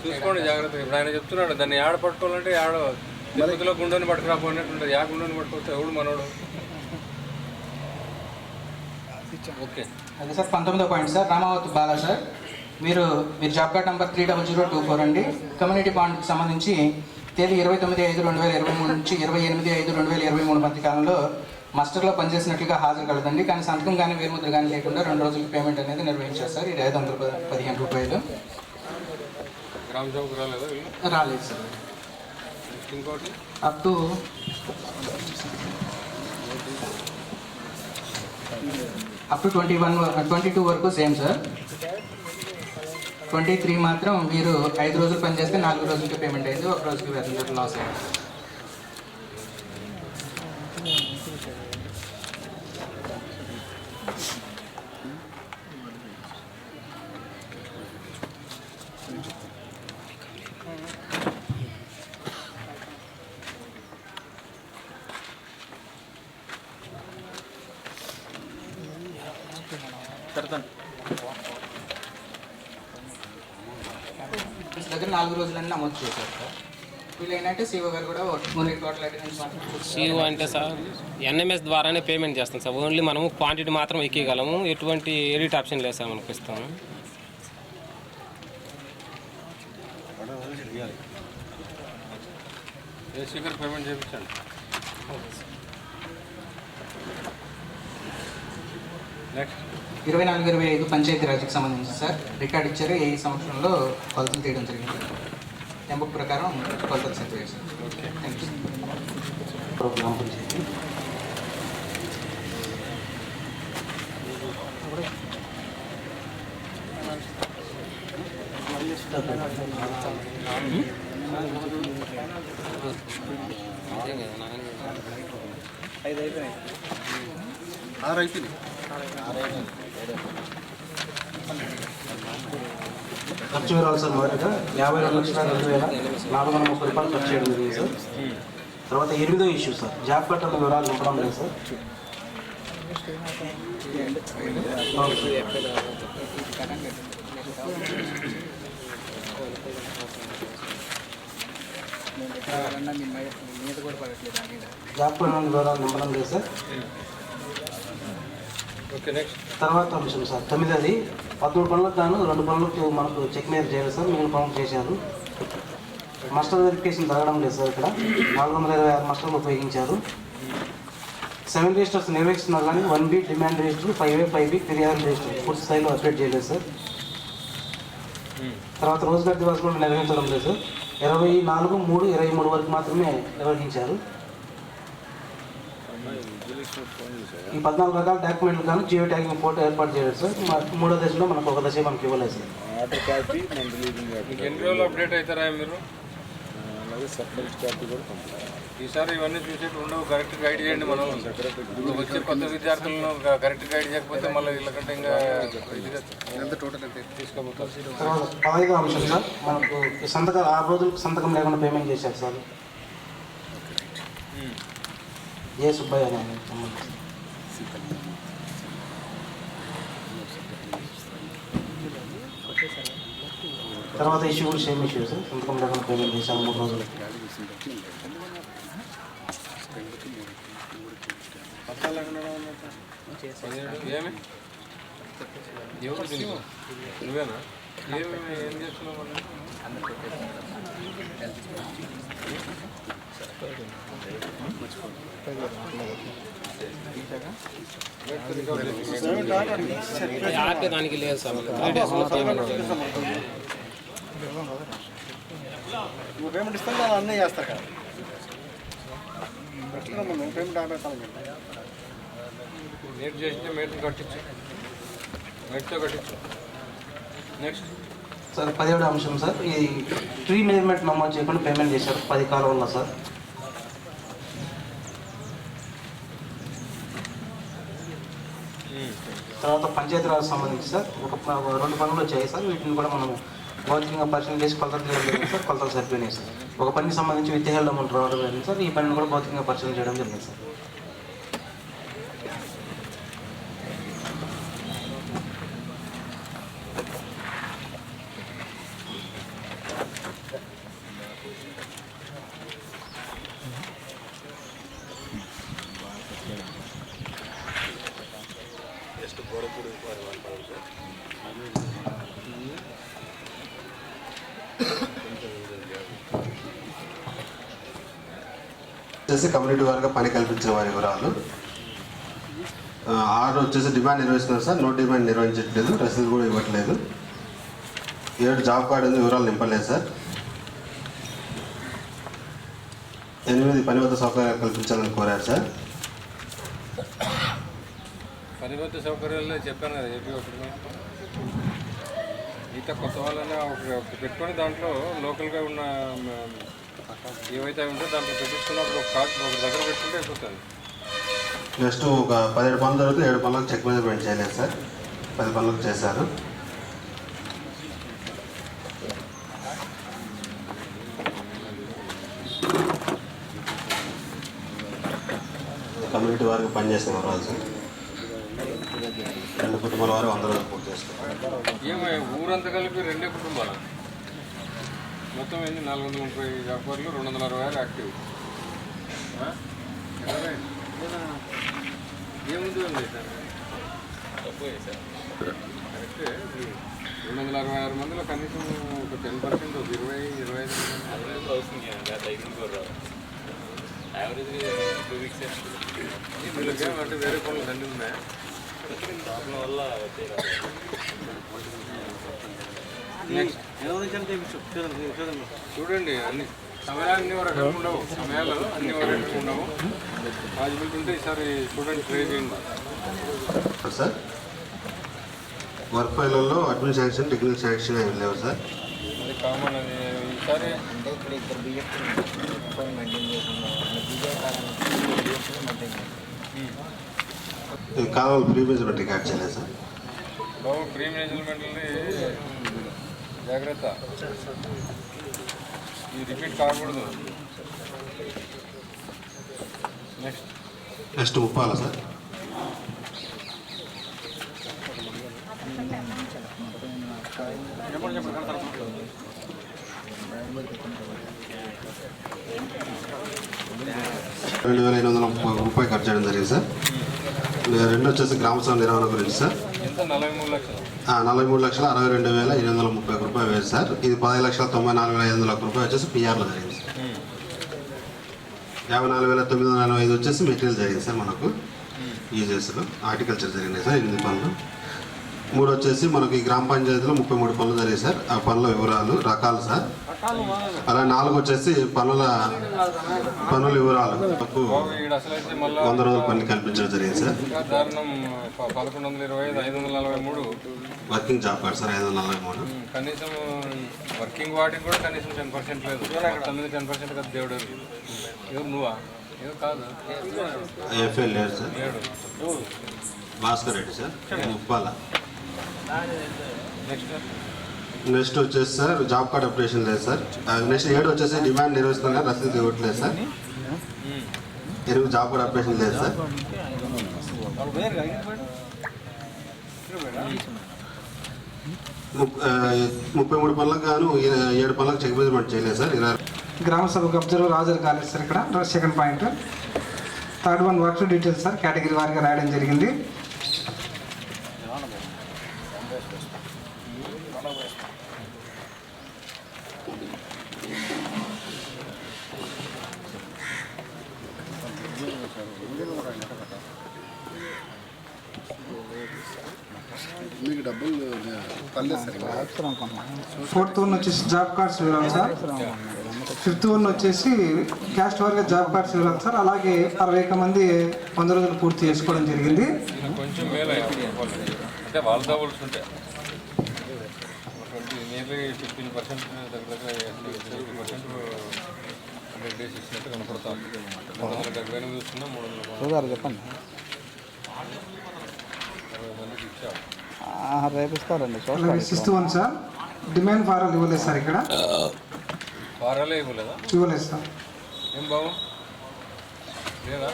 S1: చూసుకోండి జాగ్రత్తగా. ఇప్పుడు ఆయన చెప్తున్నాడు దాన్ని ఏడ పట్టుకోవాలంటే ఏడ తిరుపతిలో గుండెని పట్టుకురాపోయినట్టుంటుంది. యా గుండెని పట్టుకొస్తే ఎవడు మనోడు. ఓకే,
S10: అదే సార్ 19వ point sir. Ramavathi Bala sir, మీరు జాబ్ కార్డ్ నెంబర్ 30024 అండి. కమ్యూనిటీ బాండ్కి సంబంధించి తేదీ 29/5/2023 నుంచి 28/5/2023 మధ్య కాలంలో మాస్టర్లో పనిచేసినట్లుగా హాజరు కలదండి, కానీ సంతకం కానీ వేరుముద్ర కానీ లేకుండా 2 రోజులకి పేమెంట్ అనేది నిర్వహించారు సార్. ఇది 515 రూపాయలు. రాలేదు సార్. అప్ టు 22 వరకు సేమ్ సార్. 23 మాత్రం మీరు 5 రోజులు పనిచేస్తే 4 రోజులకి పేమెంట్ అయింది, 1 రోజుకి వేతనం లాస్ అయింది. దగ్గర 4 రోజులన్నీ నమోదు చేశారు సార్. వీళ్ళు ఏంటంటే సీఓ గారు కూడా ఓన్లీ టోటల్ అటెండెన్స్
S7: సీఓ అంటే సార్ ఎన్ఎంఎస్ ద్వారానే పేమెంట్ చేస్తాం సార్. ఓన్లీ మనము క్వాంటిటీ మాత్రం ఎక్కిగలము, ఎటువంటి ఎడిట్ ఆప్షన్ లేదు సార్ మనకి ఇస్తాము.
S1: పేమెంట్ చేయించండి. నెక్స్ట్
S10: 24-25 పంచాయతీరాజ్కి సంబంధించి సార్ రికార్డ్ ఇచ్చారు. ఈ సంవత్సరంలో కొలతలు తీయడం జరిగింది. ఎంబుక్ ప్రకారం కొలతలు సెట్ చేశారు. Okay, thank you.
S13: ఖర్చు వివరాలు సార్. మొదటగా 52,02,430 రూపాయలు ఖర్చు చేయడం జరిగింది సార్. తర్వాత 8వ ఇష్యూ సార్, జాబ్ కట్టల వివరాలు నింపడం లేదు సార్. జాబ్ కట్టల వివరాలు నింపడం లేదు సార్. తర్వాత అంశం సార్ 9ది 13 పనులకు గాను 2 పనులకు మనకు చెక్ మీద చేయాలి సార్. మిగిలిన పనులు చేశారు. మాస్టర్ వెరిఫికేషన్ జరగడం లేదు సార్. ఇక్కడ 426 మాస్టర్లు ఉపయోగించారు. 7 రిజిస్టర్స్ నిర్వహిస్తున్నారు, కానీ 1B demand register, 5A 5B ఫిర్యాదు రిజిస్టర్ పూర్తి స్థాయిలో అప్డేట్ చేయలేదు సార్. తర్వాత రోజుగారి దివాసులు కూడా నిర్వహించడం లేదు సార్. 24/3/23 వరకు మాత్రమే నిర్వహించారు. ఈ 14 రకాల డాక్యుమెంట్లు కానీ జియో ట్యాగింగ్ ఫోటో ఏర్పాటు చేయలేదు సార్. మూడో దశలో మనకు ఒక దశ మనకి ఇవ్వలేదు సార్.
S1: ఎన్ని రోజులు అప్డేట్ అవుతారా మీరు? ఈసారి ఇవన్నీ చూసేట్టు ఉండవు. కరెక్ట్ గైడ్ చేయండి. మనం వచ్చే కొత్త విద్యార్థులను కరెక్ట్ గైడ్ చేయకపోతే మళ్ళీ వీళ్ళకంటే ఇంకా తీసుకోబోతాం.
S13: 15వ అంశం సార్, మనకు సంతకం 6 రోజులకు సంతకం లేకుండా పేమెంట్ చేశారు సార్. ఏ సుబ్బయ్య గారికి సంబంధించి. తర్వాత ఇష్యూ కూడా సేమ్ ఇష్యూ సార్, సంతకం లేకుండా పేమెంట్ చేశాము 3 రోజులు.
S1: ఏమి నువ్వేనా? ఏం చేస్తున్నావు?
S7: దానికి లేదు సార్.
S12: నువ్వు పేమెంట్ ఇస్తాను కదా, అన్నీ చేస్తారు కదా. నువ్వు పేమెంట్ ఆపేస్తాను.
S1: నేట్ చేస్తే మేట్ని కట్టించు, మేట్తో కట్టించు. నెక్స్ట్
S13: సార్ 17వ అంశం సార్, ఈ ట్రీ మెజర్మెంట్ నమోదు చేయకుండా పేమెంట్ చేశారు 10 కాలంలో సార్. తర్వాత పంచాయతీరాజ్ సంబంధించి సార్ ఒక 2 పనులు వచ్చాయి సార్. వీటిని కూడా మనం భౌతికంగా పరిశీలన చేసి కొలతలు చేయడం జరిగింది సార్. కొలతలు సరిపోయినాయి సార్. ఒక పనికి సంబంధించి విద్యార్థుల అమౌంట్ రావడం జరిగింది సార్. ఈ పనిని కూడా భౌతికంగా పరిశీలన చేయడం జరిగింది సార్.
S5: వచ్చేసి కమ్యూనిటీ వారిగా పని కల్పించిన వారి వివరాలు. 6 వచ్చేసి డిమాండ్ నిర్వహిస్తున్నారు సార్. నో డిమాండ్ నిర్వహించట్లేదు, రసీదు కూడా ఇవ్వట్లేదు. 7 జాబ్ కార్డు ఉంది, వివరాలు నింపలేదు సార్. 8 పని వద్ద సౌకర్యాలు కల్పించాలని కోరారు సార్.
S1: పని వద్ద సౌకర్యాలు చెప్పాను కదా, చెప్పి ఒకటి ఈత కొత్త వాళ్ళనే ఒకటి పెట్టుకొని దాంట్లో లోకల్గా ఉన్న ఏవైతే ఉంటే దాంట్లో పెట్టించుకున్నప్పుడు ఒక కార్డు ఒక దగ్గర పెట్టుకుంటే అయిపోతుంది.
S5: నెక్స్ట్ ఒక 17 పనులు జరుగుతుంది, 7 పనులకు చెక్ మెజర్మెంట్ చేయలేదు సార్. 10 పనులకు చేశారు. కమ్యూనిటీ వారికి పనిచేసిన వివరాలు సార్. 2 కుటుంబాల వారు 100 రోజులు పూర్తి చేస్తారు.
S1: ఏమో ఊరంతా కలిపి 2 కుటుంబాలు మొత్తం ఎన్ని 430 వ్యాపారులు, 266 యాక్టివ్. ఏముంది సార్ కరెక్టే. 266 మందిలో కనీసం ఒక 10%, ఒక 20-25 అవుతుంది. అంటే వేరే పనులు దండి ఉన్నాయా వల్ల? చూడండి, అన్ని సమయాలు అన్ని వరకు ఉండవు, సమయాలు అన్ని వరకు ఉండవు. పాజిబిలిటీ ఉంటే ఈసారి చూడండి, ట్రై చేయండి
S5: సార్. వర్క్ ఫైళ్ళల్లో అడ్మిన్ శాంక్షన్, టెక్నికల్ శాంక్షన్ ఏమి లేవు సార్.
S1: అది కామన్. అది ఈసారి
S2: అంటే ఇక్కడ 2 బిఎఫ్ మెయింటైన్ చేస్తున్నాం.
S5: కాలువలు ప్రీ మెజర్మెంట్ రికార్డ్ చేయలేదు సార్.
S1: బాబు ప్రీ మేనేజ్మెంట్ని జాగ్రత్త, ఇది రిపీట్ కాకూడదు.
S5: Next Muppala sir. ₹2,830 ఖర్చు చేయడం జరిగింది సార్. 2 వచ్చేసి గ్రామ సభ నిర్వహణ గురించి సార్.
S1: 43 లక్షలు.
S5: 43,62,830 వేరు సార్. ఇది 10,94,500 వచ్చేసి పిఆర్లో జరిగింది సార్. 54,945 వచ్చేసి మెటీరియల్ జరిగింది సార్. మనకు యూజెస్లో హార్టికల్చర్ జరిగినాయి సార్ 8 పనులు. 3 వచ్చేసి మనకి గ్రామ పంచాయతీలో 33 పనులు జరిగాయి సార్. ఆ పనుల వివరాలు రకాలు సార్. అలా 4 వచ్చేసి పనుల వివరాలు 100 రోజుల పని కల్పించడం జరిగింది సార్.
S1: దారుణం 1125 543
S5: వర్కింగ్ జాబ్ కార్డ్ సార్ 543.
S1: కనీసం వర్కింగ్ వాటికి కూడా కనీసం 10% లేదు. 10% కదా దేవుడు. ఎవరు నువ్వా? ఏదో కాదు.
S5: ఎఫ్ఎల్ లేదు sir. Bhaskar Reddy sir Uppala. Next వచ్చేసి సార్ జాబ్ కార్డ్ అప్లికేషన్ లేదు సార్. నెక్స్ట్ 7 వచ్చేసి డిమాండ్ నిర్వహిస్తున్నా రసీదు ఇవ్వట్లేదు సార్. 8 జాబ్ కార్డ్ అప్లికేషన్ లేదు సార్. 33 పనులకు గాను 7 పనులకు చెక్ మెజర్మెంట్ చేయలేదు సార్.
S10: గ్రామ సభకు అబ్జర్వర్ హాజరు కాలేదు సార్. ఇక్కడ second point. Third one work details sir category వారీగా రాయడం జరిగింది.
S12: మీకు డబ్బులు
S10: ఫోర్త్ వన్ వచ్చేసి జాబ్ కార్డ్స్ వివరాలు సార్. ఫిఫ్త్ వన్ వచ్చేసి క్యాస్ట్ వారిగా జాబ్ కార్డ్స్ వివరాలు సార్. అలాగే 60 మంది 100 రోజులు పూర్తి చేసుకోవడం జరిగింది.
S1: కొంచెం మేలు అంటే వాళ్ళ డబ్బుల్స్ ఉంటాయి. నియర్లీ 15% దగ్గర 80% 100 డేస్ ఇచ్చినట్టు కనపడతాం. 378 చూస్తున్నా 300
S11: చెప్పండి.
S1: 60 మందికి ఇచ్చారు.
S11: రేపు ఇస్తారండి.
S10: సిక్స్త్ వన్ సార్ డిమాండ్ ఫారాలు ఇవ్వలేదు సార్. ఇక్కడ
S1: ఫారాలే ఇవ్వలేదా?
S10: ఇవ్వలేదు సార్.
S1: ఏం బాబు లేదా?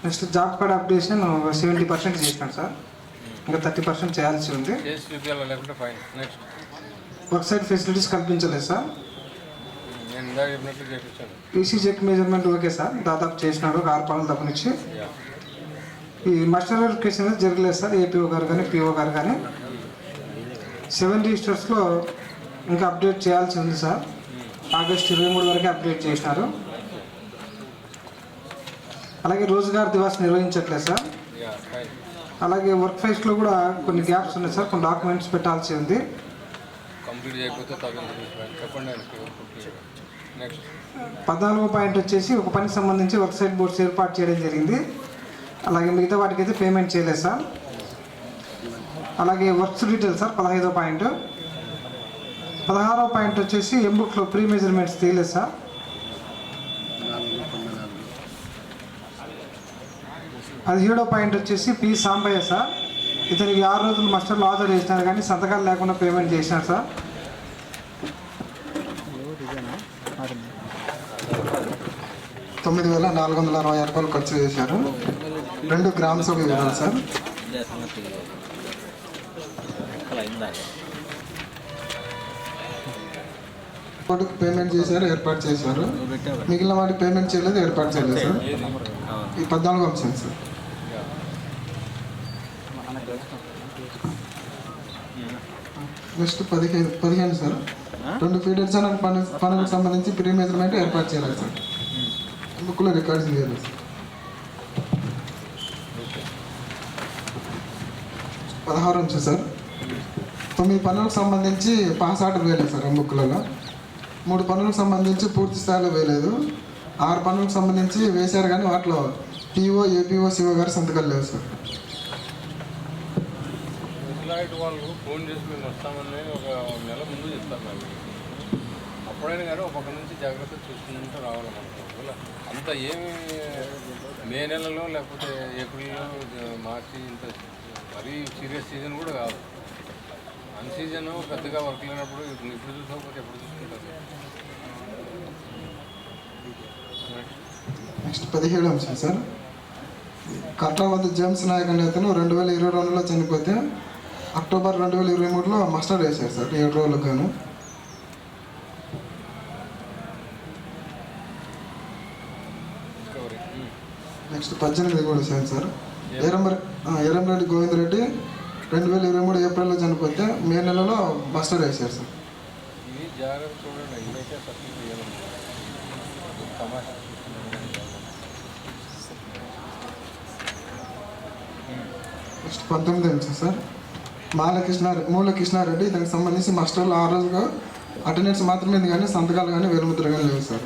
S10: నెక్స్ట్ జాబ్ కార్డ్ అప్డేషన్ 70% చేసినాను సార్. ఇంకా 30% చేయాల్సి ఉంది.
S1: చేసి చూపించాలి లేకుంటే fine. Next
S10: work site facilities కల్పించలేదు సార్.
S1: నేను ఇందాక చెప్పినట్లు చేయించాను.
S10: EC check measurement okay sir. దాదాపు చేసినాడు. 6 పనులు తప్పనిచ్చి ఈ మాస్టర్ వెరిఫికేషన్ జరగలేదు సార్. ఏపీఓ గారు కానీ పిఓ గారు కానీ 7 రిజిస్టర్స్లో ఇంకా అప్డేట్ చేయాల్సి ఉంది సార్. ఆగస్టు 23 వరకు అప్డేట్ చేసినారు. అలాగే రోజుగార్ దివాస్ నిర్వహించట్లేదు సార్. అలాగే వర్క్ ఫైల్స్లో కూడా కొన్ని గ్యాప్స్ ఉన్నాయి సార్. కొన్ని డాక్యుమెంట్స్ పెట్టాల్సి ఉంది.
S1: కంప్లీట్ చేయకపోతే చెప్పండి. నెక్స్ట్
S10: 14వ పాయింట్ వచ్చేసి ఒక పనికి సంబంధించి వర్క్ సైట్ బోర్డ్స్ ఏర్పాటు చేయడం జరిగింది. అలాగే మిగతా వాటికైతే పేమెంట్ చేయలేదు సార్. అలాగే వర్క్స్ డీటెయిల్స్ సార్ 15వ పాయింట్. 16వ పాయింట్ వచ్చేసి ఎంబుక్లో ప్రీ మెజర్మెంట్స్ తీయలేదు సార్. 17వ పాయింట్ వచ్చేసి పి సాంబయ్య సార్. ఇతనికి 6 రోజులు మాస్టర్లు హాజరు చేసినారు కానీ సంతకాలు లేకుండా పేమెంట్ చేసినారు సార్. 9,460 రూపాయలు ఖర్చు చేశారు. 2 గ్రామ సభ వివరాలు సార్. వాటికి పేమెంట్ చేశారు, ఏర్పాటు చేశారు. మిగిలిన వాటికి పేమెంట్ చేయలేదు, ఏర్పాటు చేయలేదు సార్. ఈ 14వ అంశం సార్. Next 15 sir. 2 ఫీడర్స్ అనే పనులకు సంబంధించి ప్రీ మెజర్మెంట్ ఏర్పాటు చేయాలి సార్. బుక్లో రికార్డ్స్ చేయాలి సార్. 16 అంశం సార్. 9 పనులకు సంబంధించి పాస్ ఆర్డర్ వేయలేదు సార్. బుక్లలో 3 పనులకు సంబంధించి పూర్తి స్థాయిలో వేయలేదు. 6 పనులకు సంబంధించి వేశారు కానీ వాటిలో పిఓ ఏపీఓ సిఓ గారు సంతకాలు లేవు సార్.
S1: వాళ్ళు ఫోన్ చేసి మేము వస్తామని ఒక నెల ముందు చెప్తారు నాకు. అప్పుడైనా కానీ ఒక పక్క నుంచి జాగ్రత్త చూసుకుంటూ రావాలనుకుంటున్నాం. అంత ఏమి మే నెలలో లేకపోతే ఏప్రిల్లో మార్చి ఇంత మరీ సీరియస్ సీజన్ కూడా కాదు. అన్ సీజన్ పెద్దగా వర్క్ లేనప్పుడు ఇప్పుడు చూసుకోకపోతే ఎప్పుడు చూసుకుంటారు.
S10: నెక్స్ట్ 17వ అంశం సార్. కట్రావద్ద జేమ్స్ నాయక్ అనే అతను 2022లో చనిపోతే అక్టోబర్ 2023లో మస్టర్ వేశారు సార్ 7 రోజులకు గాను. నెక్స్ట్ 18 కూడా సార్ సార్. ఎరంరెడ్డి గోవిందరెడ్డి 2023 ఏప్రిల్లో చనిపోతే మే నెలలో మస్టర్ వేశారు సార్.
S1: ఇది జాగ్రత్త చూడండి. ఇదైతే సబ్మిట్ చేయాలి. తమాషా
S14: నెక్స్ట్ 19 అంశం సార్ మూల కృష్ణారెడ్డి. దానికి సంబంధించి మాస్టర్లు ఆ రోజుగా అటెండెన్స్ మాత్రమే కానీ సంతకాలు కానీ వేలుముద్ర కానీ లేవు సార్.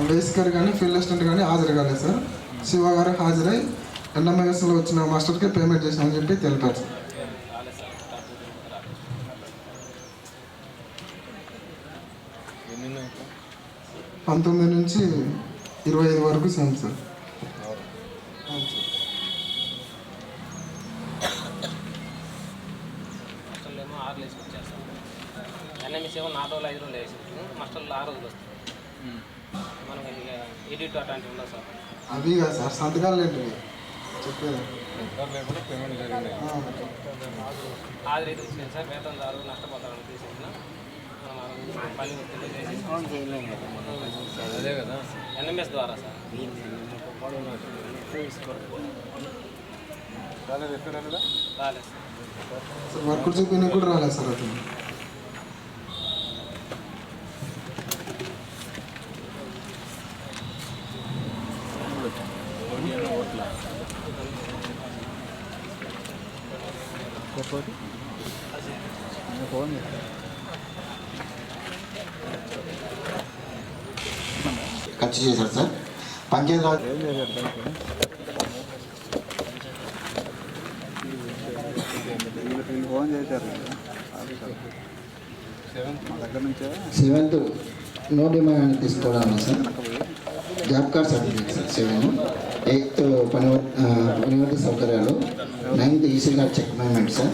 S14: వేస్కర్ కానీ ఫీల్డ్ అసిస్టెంట్ కానీ హాజరు కాలేదు సార్. శివ గారు హాజరై NMSలో వచ్చిన మాస్టర్కి పేమెంట్ చేసామని చెప్పి తెలిపారు సార్. 19 నుంచి 25 వరకు సేమ్ సార్.
S7: మాస్టర్లేమో 6 లేసి వచ్చేస్తాం. NMS ఏమో 4 రోజులు 5 రోజులు వేసి మాస్టర్లు 6 రోజులు వస్తాయి. మనకి ఎడిట్ అట్లాంటివి ఉండవు సార్.
S14: అవి కాదు సార్, సంతకాలు ఏంటి చెప్పేది.
S1: లేకుండా పేమెంట్ జరిగినాయి.
S7: హాజరైతే వచ్చింది సార్. వేతన దారు నష్టపోతారని తీసుకున్నా పని
S1: అదే కదా
S7: NMS ద్వారా సార్.
S1: రాలేదు ఎక్కడ రాలేదా?
S7: రాలేదు
S14: సార్. వర్క్ చూపిన కూడా రాలేదు సార్ అతను.
S2: ఖర్చు చేశారు సార్. పంచాయతీరాజ్
S12: ఫోన్ చేశారు మా దగ్గర నుంచే
S2: 7th నో డిమాండ్ తీసుకోవడం sir. Job card certificate sir 7. 8th పనివర్తి సౌకర్యాలు. 9th EC card check payment sir.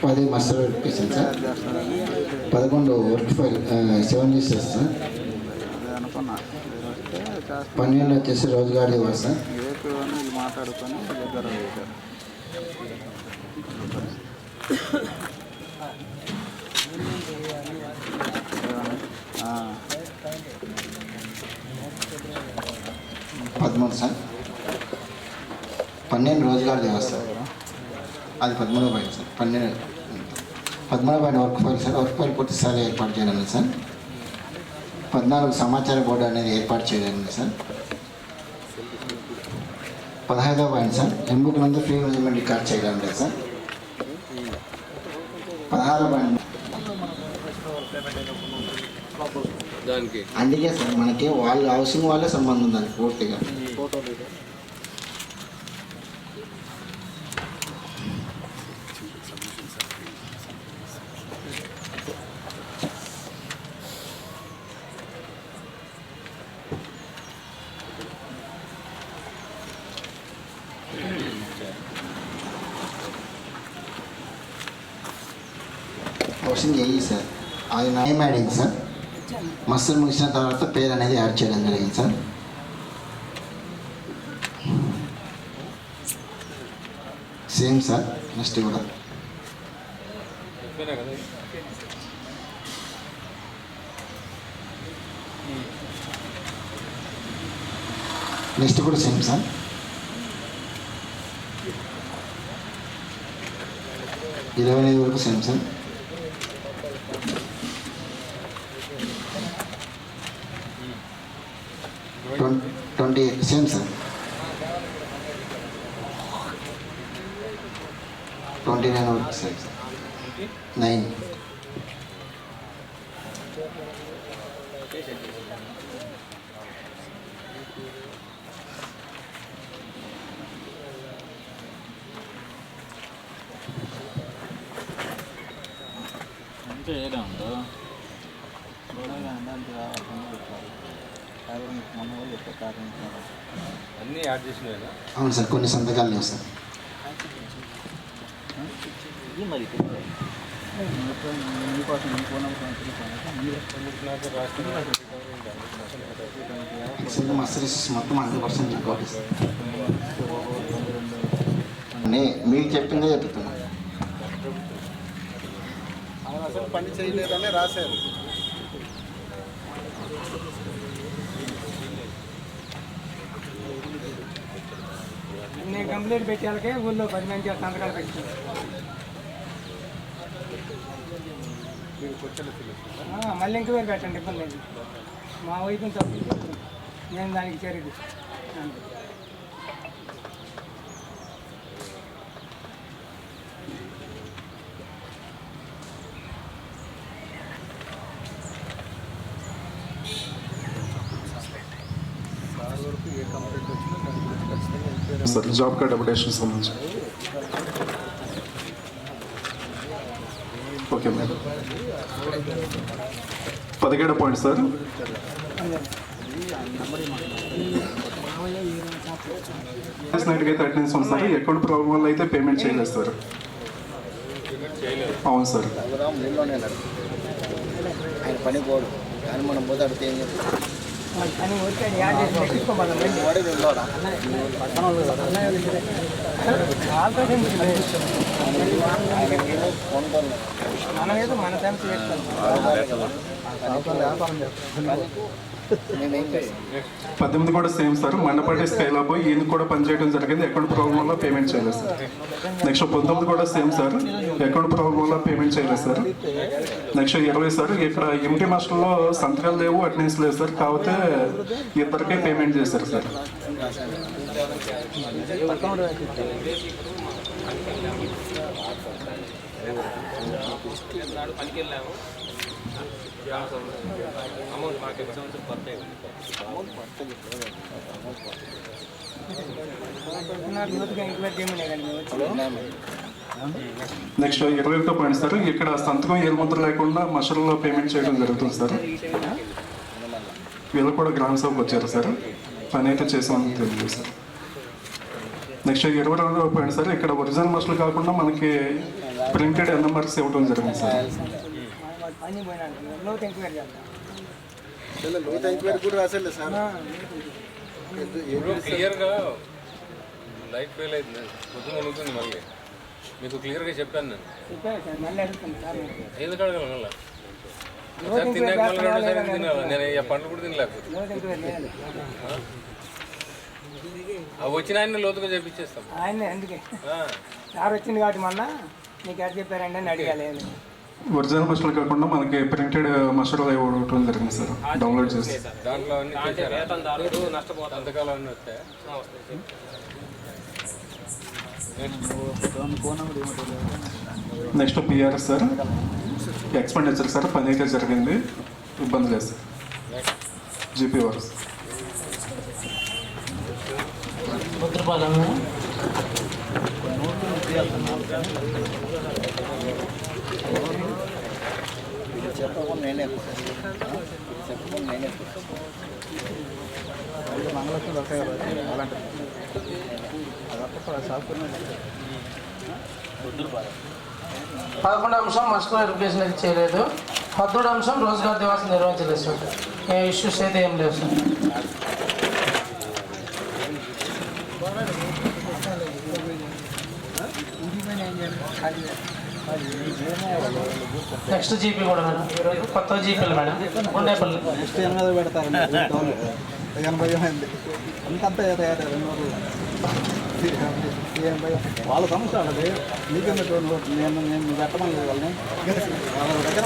S2: 10 master verification sir. 11 work file 7 lists sir. 12 వచ్చేసి రోజుగారు ఇవ్వాలి సార్.
S12: మాట్లాడుకొని దగ్గర
S2: సార్. 12 రోజుగారు ఇవ్వాలి సార్. అది 13 point sir. 13 point work file sir. Work file పూర్తిసారి ఏర్పాటు చేయడం సార్. 14 సమాచార బోర్డు అనేది ఏర్పాటు చేయడం సార్. 15వ పాయింట్ సార్. ఎంబుక్ నందు ఫ్రీ మేనేజ్మెంట్ రికార్డ్ చేయడం లేదు సార్. 16వ పాయింట్
S1: దానికి
S2: అందుకే సార్ మనకి వాళ్ళు హౌసింగ్ వాళ్ళే సంబంధం దానికి పూర్తిగా. హౌసింగ్ చేయి సార్. అది నేమ్ యాడింగ్ సార్. మస్టర్ ముగిసిన తర్వాత పేరు అనేది యాడ్ చేయడం జరిగింది సార్. Same sir. నెక్స్ట్ కూడా నెక్స్ట్ కూడా సేమ్ సార్. 25 వరకు సేమ్ సార్. 28 same sir. 29 వరకు సేమ్ సార్. 9
S1: అన్నీ యాడ్ చేసినాయి.
S2: అవును సార్. కొన్ని సంతకాలు లేవు సార్. యాక్చువల్గా మస్టర్ మొత్తం 100% రికార్డు సార్. మీకు చెప్పిందే చెప్తున్నాను.
S12: అసలు పని చేయలేదని రాశారు.
S11: నేను కంప్లీట్ పెట్టాలకే ఊళ్ళో 10 మంది సంతకాలు పెట్టాను. మళ్ళీ ఇంక వేరు పెట్టండి, ఇబ్బంది లేదు. మా వైపు తప్పు నేను దానికి చర్య
S15: సార్ జాబ్ కార్డ్ అప్డేషన్ సంబంధించి ఓకే మేడం 17 పాయింట్ సార్ నైట్కి అయితే అటెండెన్స్ ఉంది సార్ అకౌంట్ ప్రాబ్లం వల్ల అయితే పేమెంట్ చేయలేదు సార్ అవును సార్
S2: ఆయన పని పోడు కానీ మనం పోతే అడిగితే ఏం చెప్తాం
S11: అని ఊరికే యాడ్ చేసి పెట్టుకోమని మనం ఏదో మన టైం చేస్తాం వ్యాపారం చేస్తాం
S15: 18 కూడా సేమ్ సార్ మండపల్లి స్కైలా పోయి ఈయన కూడా పనిచేయడం జరిగింది అకౌంట్ ప్రాబ్లం వల్ల పేమెంట్ చేయలేదు సార్ నెక్స్ట్ 19 కూడా సేమ్ సార్ అకౌంట్ ప్రాబ్లం వల్ల పేమెంట్ చేయలేదు సార్ నెక్స్ట్ 20 సార్ ఇక్కడ ఎంటీ మాస్టర్లో సంతకాలు లేవు అటెండెన్స్ లేదు సార్ కాకపోతే ఇద్దరికే పేమెంట్ చేశారు సార్
S7: అమౌంట్ మాకు పడతాయి
S15: నెక్స్ట్ 21 పాయింట్ సార్ ఇక్కడ సంతకం ఏలుముద్ర లేకుండా మషర్లో పేమెంట్ చేయడం జరుగుతుంది సార్ వీళ్ళు కూడా గ్రామ సభకు వచ్చారు సార్ పని అయితే చేసామని తెలియదు సార్ నెక్స్ట్ 22 పాయింట్ సార్ ఇక్కడ ఒరిజినల్ మషర్లు కాకుండా మనకి ప్రింటెడ్ ఎన్ఎంఆర్స్ ఇవ్వడం జరిగింది సార్
S1: క్లియర్గా లైట్ ఫెయిల్ అయింది పొద్దున అడుగుతుంది మళ్ళీ మీకు క్లియర్గా చెప్పాను నేను ఎందుకు అడగలను మళ్ళీ ఒకసారి తిన్నాక మళ్ళీ రెండోసారి తినాలి నేను పండ్లు కూడా తినలేకపోతే అవి వచ్చిన ఆయన లోతుగా చేపించేస్తాం
S11: ఆయన అందుకే సార్ వచ్చింది కాబట్టి మళ్ళీ నీకు ఎక్కడ చెప్పారండి అని అడిగాలి
S15: ఒరిజినల్ మషర్లు కాకుండా మనకి ప్రింటెడ్ మషర్లు ఇవ్వడం జరిగింది సార్ డౌన్లోడ్ చేసి
S1: దాంట్లో సంతకాలు అన్నీ వస్తాయి
S15: next PRS sir expenditure sir పని అయితే జరిగింది ఇబ్బంది లేదు సార్ జీపీ వారు
S2: చెప్పకుండా నేనే చెప్పకుండా నేనే
S11: మంగళసూత్రం దొరకాయి కదా అలాంటి
S8: పదకొండు అంశం మస్కులర్ వెరిఫికేషన్ అయితే చేయలేదు 13 అంశం రోజ్గార్ దివాస్ నిర్వహించలేదు సార్ ఏ ఇష్యూస్ అయితే ఏం లేవు సార్ నెక్స్ట్ జీపీ కూడా మేడం ఈరోజు కొత్త జీపీలు మేడం ఉండేపల్లి
S11: నెక్స్ట్ 8 పెడతారండి 80 అయింది అంతంతా 2 వాళ్ళ సమస్య అది నీకెందుకు నేను పెట్టమని వాళ్ళని వాళ్ళ దగ్గర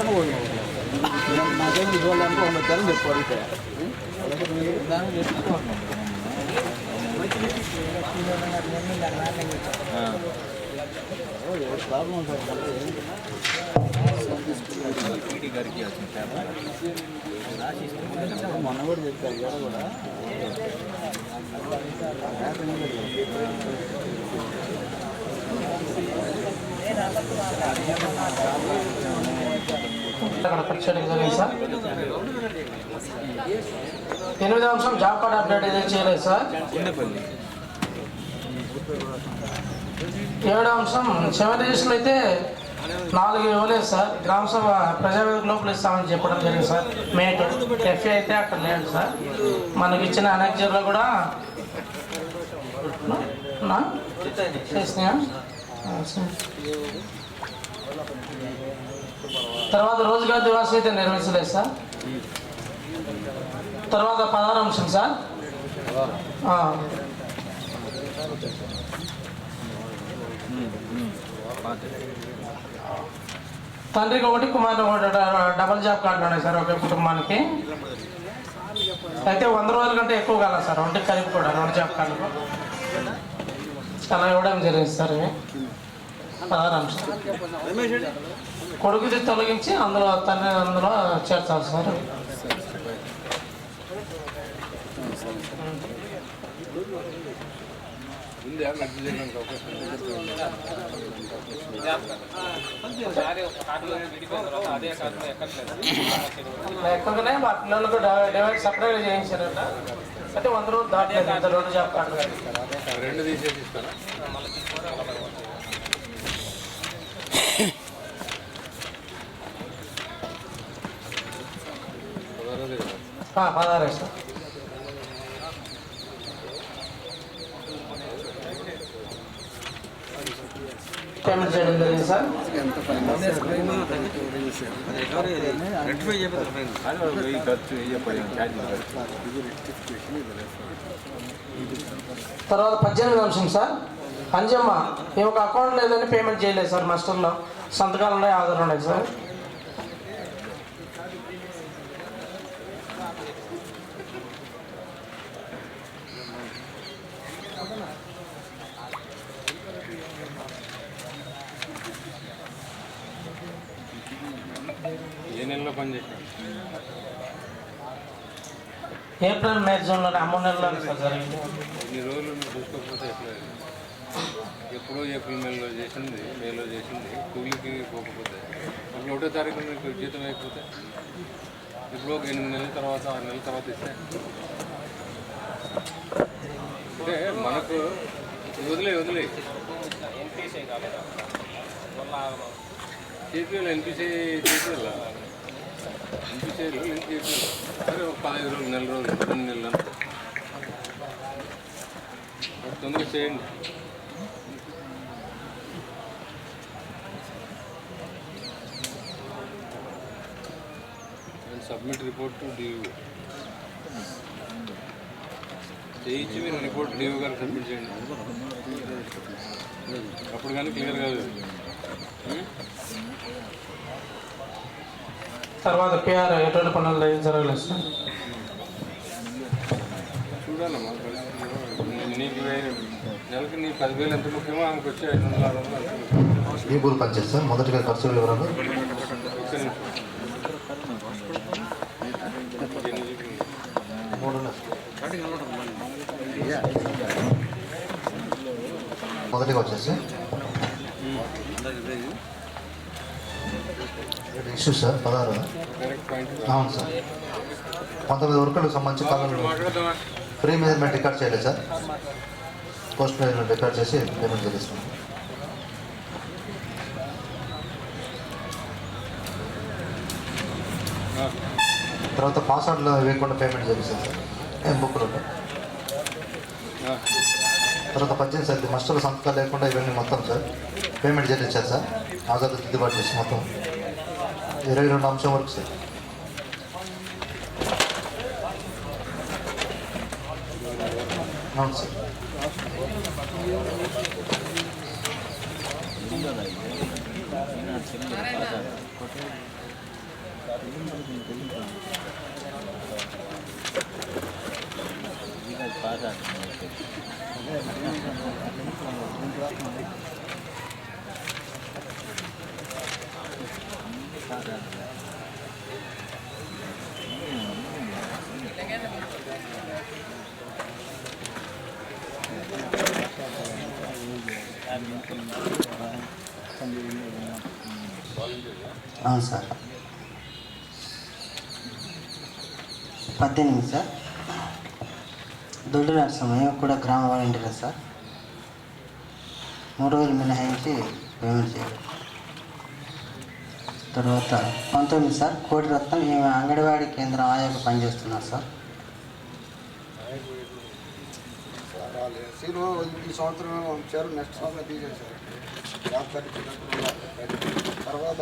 S11: నాకేమి చూడాలంటే 100 తెరని చెప్పు అడిగితే ప్రాబ్లం గారికి మొన్న కూడా చెప్పారు ఇక్కడ కూడా
S8: అక్కడ పరిచయం జరిగింది సార్ 8వ అంశం జాబ్ కార్డ్ అప్డేట్ ఏదైతే చేయలేదు సార్ 7వ అంశం 7 రిజిస్టర్లు అయితే 4 ఇవ్వలేదు సార్ గ్రామ సభ ప్రజావేదిక లోపల ఇస్తామని చెప్పడం జరిగింది సార్ మేట్ ఎఫ్ఏ అయితే అక్కడ లేదు సార్ మనకి ఇచ్చిన అనెక్జర్లో కూడా చేసినాయా తర్వాత రోజుగార్ దివాస్ అయితే నిర్వహించలేదు సార్ తర్వాత 16వ అంశం సార్ తండ్రికి 1 కుమారుడు 1 డబల్ జాబ్ కార్డులు ఉన్నాయి సార్ ఒకే కుటుంబానికి
S16: అయితే 100 రోజుల కంటే ఎక్కువ కాలేదు సార్, ఒంటి కలిపి కూడా 2 జాబ్ కార్డులు అలా ఇవ్వడం జరిగింది సార్. 16 అంశాలు కొడుకుది తొలగించి అందులో తల్లి అందులో చేర్చాలి సార్. ఎక్కడనే మా పిల్లలకు డివైడ్ సపరేట్ చేయించారట. అంటే 100 రోజులు దాటలేదు, 2 జాబ్ కార్డు.
S1: 2 తీసేసి ఇస్తారా?
S16: 16 సార్. పేమెంట్ చేయడం జరిగింది సార్. తర్వాత 18 అంశం సార్. అంజమ్మ ఒక అకౌంట్ లేదని పేమెంట్ చేయలేదు సార్. మాస్టర్లో సంతకాలు ఉన్నాయి, ఆధార్ ఉన్నాయి సార్.
S1: ఏ నెలలో పనిచేసాను?
S16: ఏప్రిల్ మే జూన్లో 3 నెలలు సార్ జరిగింది.
S1: ఇన్ని రోజులు చూసుకోకపోతే ఎట్లా? ఎప్పుడో ఏప్రిల్ మేలో చేసింది, మేలో చేసింది, కూలీకి పోకపోతే అప్పుడు 1వ తారీఖు మీకు జీతం అయిపోతే ఇప్పుడు 8 నెలల తర్వాత 6 నెలల తర్వాత ఇస్తే అంటే మనకు వదిలే చేపీలో ఎన్పిసిఐ చేపీలో ఎన్పిసిఐలో లింక్ చేపీ సరే 15 రోజులు, నెల రోజులు, 2 నెలలు తొందరగా చేయండి. సబ్మిట్ రిపోర్ట్ టు డియూ చేయించి మీరు రిపోర్ట్ డియూ గారికి సబ్మిట్ చేయండి. అప్పుడు కానీ క్లియర్ కాదు.
S16: తర్వాత పిఆర్ ఎటువంటి పనులు జరగలేదు సార్.
S1: చూడాలమ్మా నీకు నెలకి నీ 10,000 ఎంత ముఖ్యమో ఆమెకు వచ్చే 500-600
S17: ఈ ఊరు పనిచేస్తారు సార్. మొదటిగా ఖర్చుల వివరాలు మొదటిగా వచ్చేసి ఇష్యూ సార్ 16. అవును సార్. 19 వర్కులకు సంబంధించి కాలంలో ఫ్రీ మెజర్మెంట్ రికార్డ్ చేయలేదు సార్. పోస్ట్ మెజర్మెంట్ రికార్డ్ చేసి పేమెంట్ చేస్తున్నాం. తర్వాత పాస్వర్డ్లో వేయకుండా పేమెంట్ చేస్తాం సార్. ఏం బుక్లు ఉంటాయి. తర్వాత 18 సార్. మస్టర్లు సంతకాలు లేకుండా ఇవన్నీ మొత్తం సార్ పేమెంట్ చేయించారు సార్. ఆధార్ దిద్దుబాటు చేసి మొత్తం 22 అంశం వరకు సార్. అవును సార్.
S18: అవును సార్. 18 సార్. దొడ్డు నరసింహయ్య కూడా గ్రామ వాలంటీర్ సార్. 3 రోజులు మినహాయించి పేమెంట్ చేయాలి. తర్వాత 19 సార్. కోటి రత్నం ఈమె అంగన్వాడీ కేంద్రం ఆయాకు పనిచేస్తున్నారు సార్.
S12: ఈ సంవత్సరం వచ్చారు, నెక్స్ట్ సంవత్సరం తీసేశారు. జాబ్ సర్టిఫికెట్ తర్వాత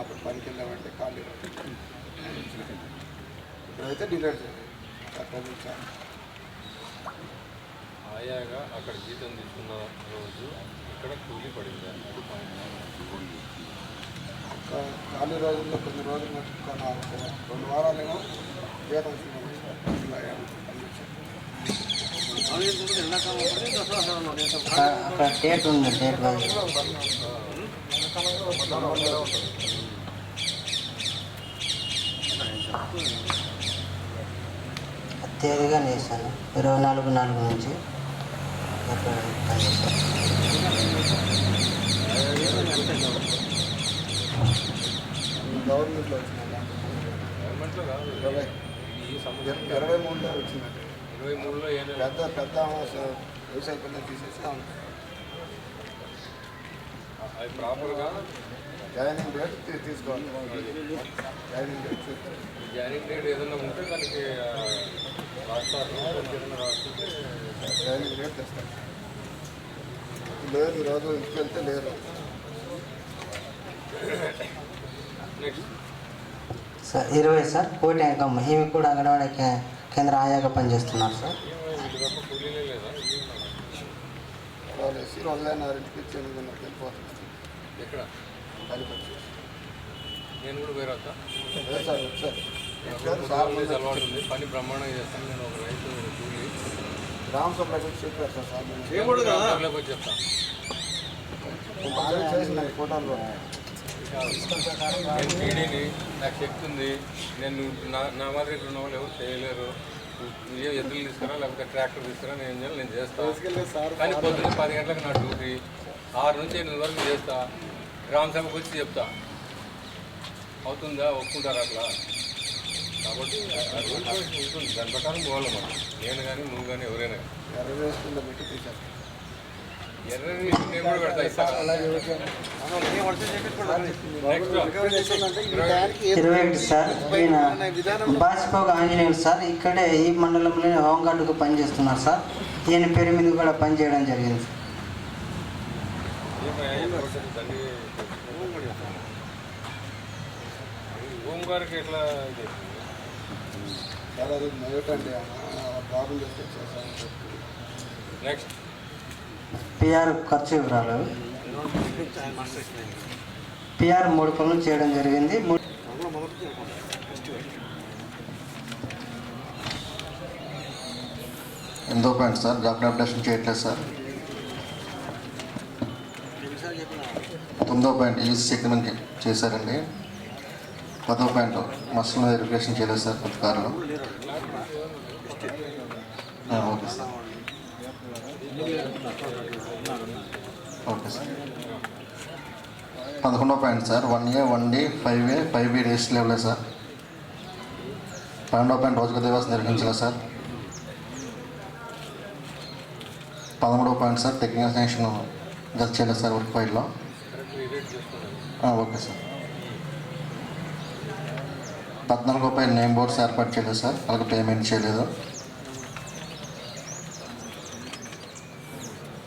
S12: అప్పుడు పనికి వెళ్ళామంటే ఖాళీ ఇప్పుడైతే డిలీట్ చేయాలి.
S1: ఆయాగా అక్కడ జీతం తీసుకున్న రోజు ఇక్కడ కూలీ పడింది. అది పాయింట్.
S12: ఖాళీ రోజుల్లో కొన్ని రోజులు మట్టుకున్నాను 2 వారాలేమో జీతం
S18: అక్కడ డేట్ ఉంది, డేట్ తేదీగా వేసాను 24/4 నుంచి
S12: గవర్నమెంట్లో వచ్చిందండి. 23లో వచ్చిందండి.
S1: 23లో
S12: పెద్ద వ్యవసాయ పనులు తీసేసి
S1: అది ప్రాపర్గా
S12: జాయినింగ్ డేట్ తీసుకోవాలి. జాయినింగ్ డేట్
S1: జాయినింగ్ డేట్ ఏదైనా ఉంటే దానికి రాస్తారు, ఏదైనా రాస్తుంటే
S12: జాయినింగ్ డేట్ తెస్తాను. లేదు ఈరోజు ఇంటికి వెళ్తే లేరు.
S18: సార్ 20 సార్ కోటి అంకమ్మ ఈమె కూడా అంగన్వాడీ కేంద్ర ఆయాగా పనిచేస్తున్నారు సార్.
S12: వాళ్ళు వేసి 2:30 ఇచ్చి 8:30 వెళ్ళిపోతుంది.
S1: ఎక్కడ
S12: పనికొచ్చి
S1: నేను కూడా వేరే వస్తా
S12: సార్ వచ్చారు.
S1: అలవాటు ఉంది, పని బ్రహ్మాండంగా చేస్తాను. నేను ఒక రైతు కూలి
S12: గ్రామ సభలో వచ్చి చెప్పారు సార్.
S1: పోయి చెప్తాను.
S12: బాగా చేసిన ఫోటోలు
S1: నేను పీడీని, నాకు శక్తి ఉంది. నేను నా మాదిరి ఉన్న వాళ్ళు ఎవరు చేయలేరు. ఏ ఎద్దులు తీసుకురా లేకపోతే ట్రాక్టర్ తీసుకురా, నేను ఏం చేయాలి నేను చేస్తాను. కానీ పొద్దున్న 10 గంటలకు నా డ్యూటీ, 6 నుంచి 8 వరకు చేస్తా. గ్రామ సభకు వచ్చి చెప్తా, అవుతుందా ఒప్పుకుంటారా అట్లా. కాబట్టి ఉంటుంది, దాని ప్రకారం పోవాలి మనం. నేను కానీ నువ్వు కానీ ఎవరైనా
S12: ఎర్రవేసుకుందా పెట్టి తీశారు.
S1: ఎర్రని నేను కూడా పెడతా ఇస్తాను.
S18: 21 సార్ ఈయన బాసిపోగ ఆంజనేయులు సార్. ఇక్కడే ఈ మండలంలోనే హోంగార్డుకు పనిచేస్తున్నారు సార్. ఈయన పేరు మీద కూడా పనిచేయడం జరిగింది
S1: హోంగార్డ్కి ఎట్లా
S12: చాలా నైట్ అండి ప్రాబ్లం చేస్తాను.
S1: నెక్స్ట్
S18: పిఆర్ ఖర్చు వివరాలు. పిఆర్ 3 పనులు చేయడం జరిగింది.
S17: ఎంతో పాయింట్ సార్ జాబ్ అప్డేషన్ చేయట్లేదు సార్. 9వ పాయింట్ ఈసీ సెగ్మెంట్ చేశారండి. 10వ పాయింట్ మస్టల్ వెరిఫికేషన్ చేయలేదు సార్ పథకాలలో. Okay sir, okay sir. 11వ point sir 1A 1D 5A 5B రేస్ట్ లేవలే సార్. 12వ పాయింట్ రోజుక దివాస్ నిర్వహించలేదు సార్. 13వ point sir technical sanction just చేయలేదు సార్ వర్క్ ఫైల్లో. Okay sir. 14వ పాయింట్ నేమ్ బోర్డ్స్ ఏర్పాటు చేయలేదు సార్, అలాగే పేమెంట్ చేయలేదు.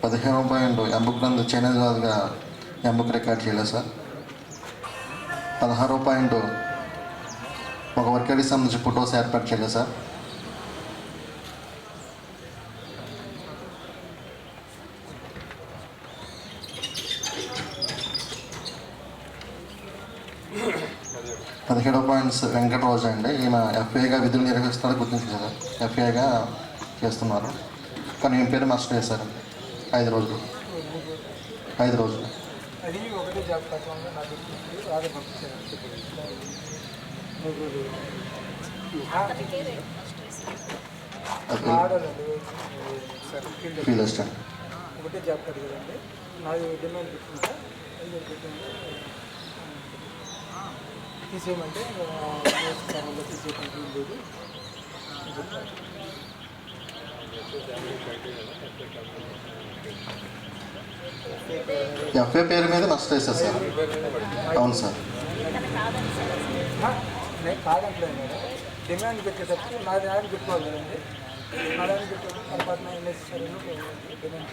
S17: 15వ పాయింట్ ఎంబుక్ నందు చైనీస్ వాళ్ళుగా ఎంబుక్ రికార్డ్ చేయలేదు సార్. 16వ పాయింట్ ఒక వర్కేడికి సంబంధించి ఫొటోస్ ఏర్పాటు చేయలేదు సార్. 17వ పాయింట్స్ వెంకటరాజు అండి. ఈయన ఎఫ్ఐగా విధులు నిర్వహిస్తున్నారు, గుర్తించారు. ఎఫ్ఐగా చేస్తున్నారు, కానీ ఈయన పేరు మస్ట్ చేశారు. 5 రోజులు. ఫీల్డ్ అసిస్టెంట్
S14: ఒకటే జాబ్ కార్డు కదండి. నాది డిమాండ్ పెట్టుకుంటా తీసేయమంటే తీసేయడానికి లేదు.
S17: ఎఫ్ఐ పేరు మీద మస్ట్ వేశారు సార్. అవును సార్.
S14: నేను కాదంటలేదు మేడం. డిమాండ్ పెట్టేటప్పుడు నాది ఆయన పెట్టుకోవాలి కదండి. నా దాన్ని పెట్టుకోవాలి పొరపాటున necessary demand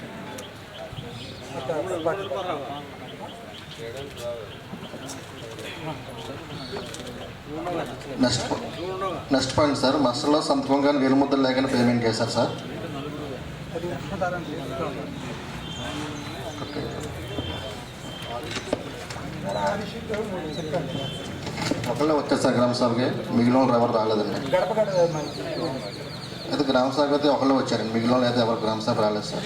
S17: next point sir మస్టర్లో సంతకం కానీ వేలుముద్రలు లేకుండా పేమెంట్ చేశారు సార్. ఒకళ్ళే వచ్చారు సార్ గ్రామ సభకి, మిగిలిన వాళ్ళు ఎవరు రాలేదండి. అయితే గ్రామ సభకి అయితే ఒకళ్ళే వచ్చారండి, మిగిలిన వాళ్ళు అయితే ఎవరు గ్రామ సభ రాలేదు సార్.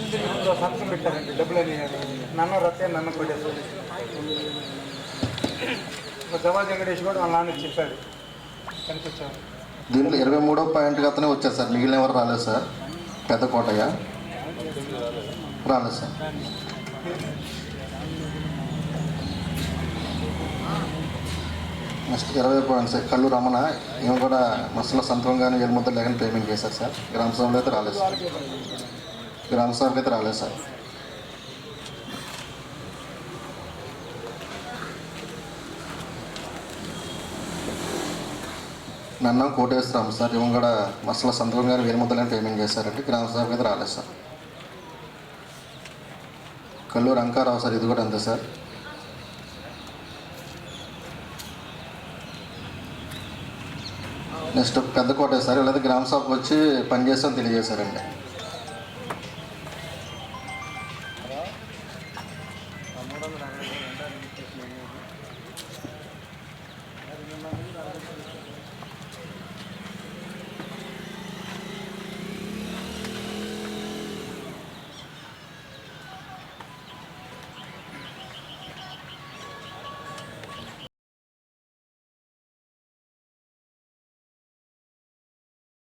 S17: దీంట్లో 23వ పాయింట్కి అతనే వచ్చారు సార్, మిగిలిన ఎవరు రాలేదు సార్. పెద్ద కోటయ్య రాలేదు సార్. నెక్స్ట్ 20 పాయింట్ సార్ కళ్ళు రమణ, ఈమె కూడా మసల సంతకం కానీ వేలు ముద్ద లేదని పేమెంట్ చేశారు సార్. గ్రామ సభలో అయితే రాలేదు సార్, గ్రామ సభకి అయితే రాలేదు సార్. నన్ను కోటేశ్వరం సార్, ఇవ్వ కూడా మసల సంతకం కానీ వేలు ముద్ద లేని పేమెంట్ చేశారంటే గ్రామ సభకి అయితే రాలేదు సార్. కల్లూరు రంకారావు సార్, ఇది కూడా అంతే సార్. నెక్స్ట్ పెద్ద కోట సార్, లేదా గ్రామ సభకు వచ్చి పనిచేస్తామని తెలియజేశారండి.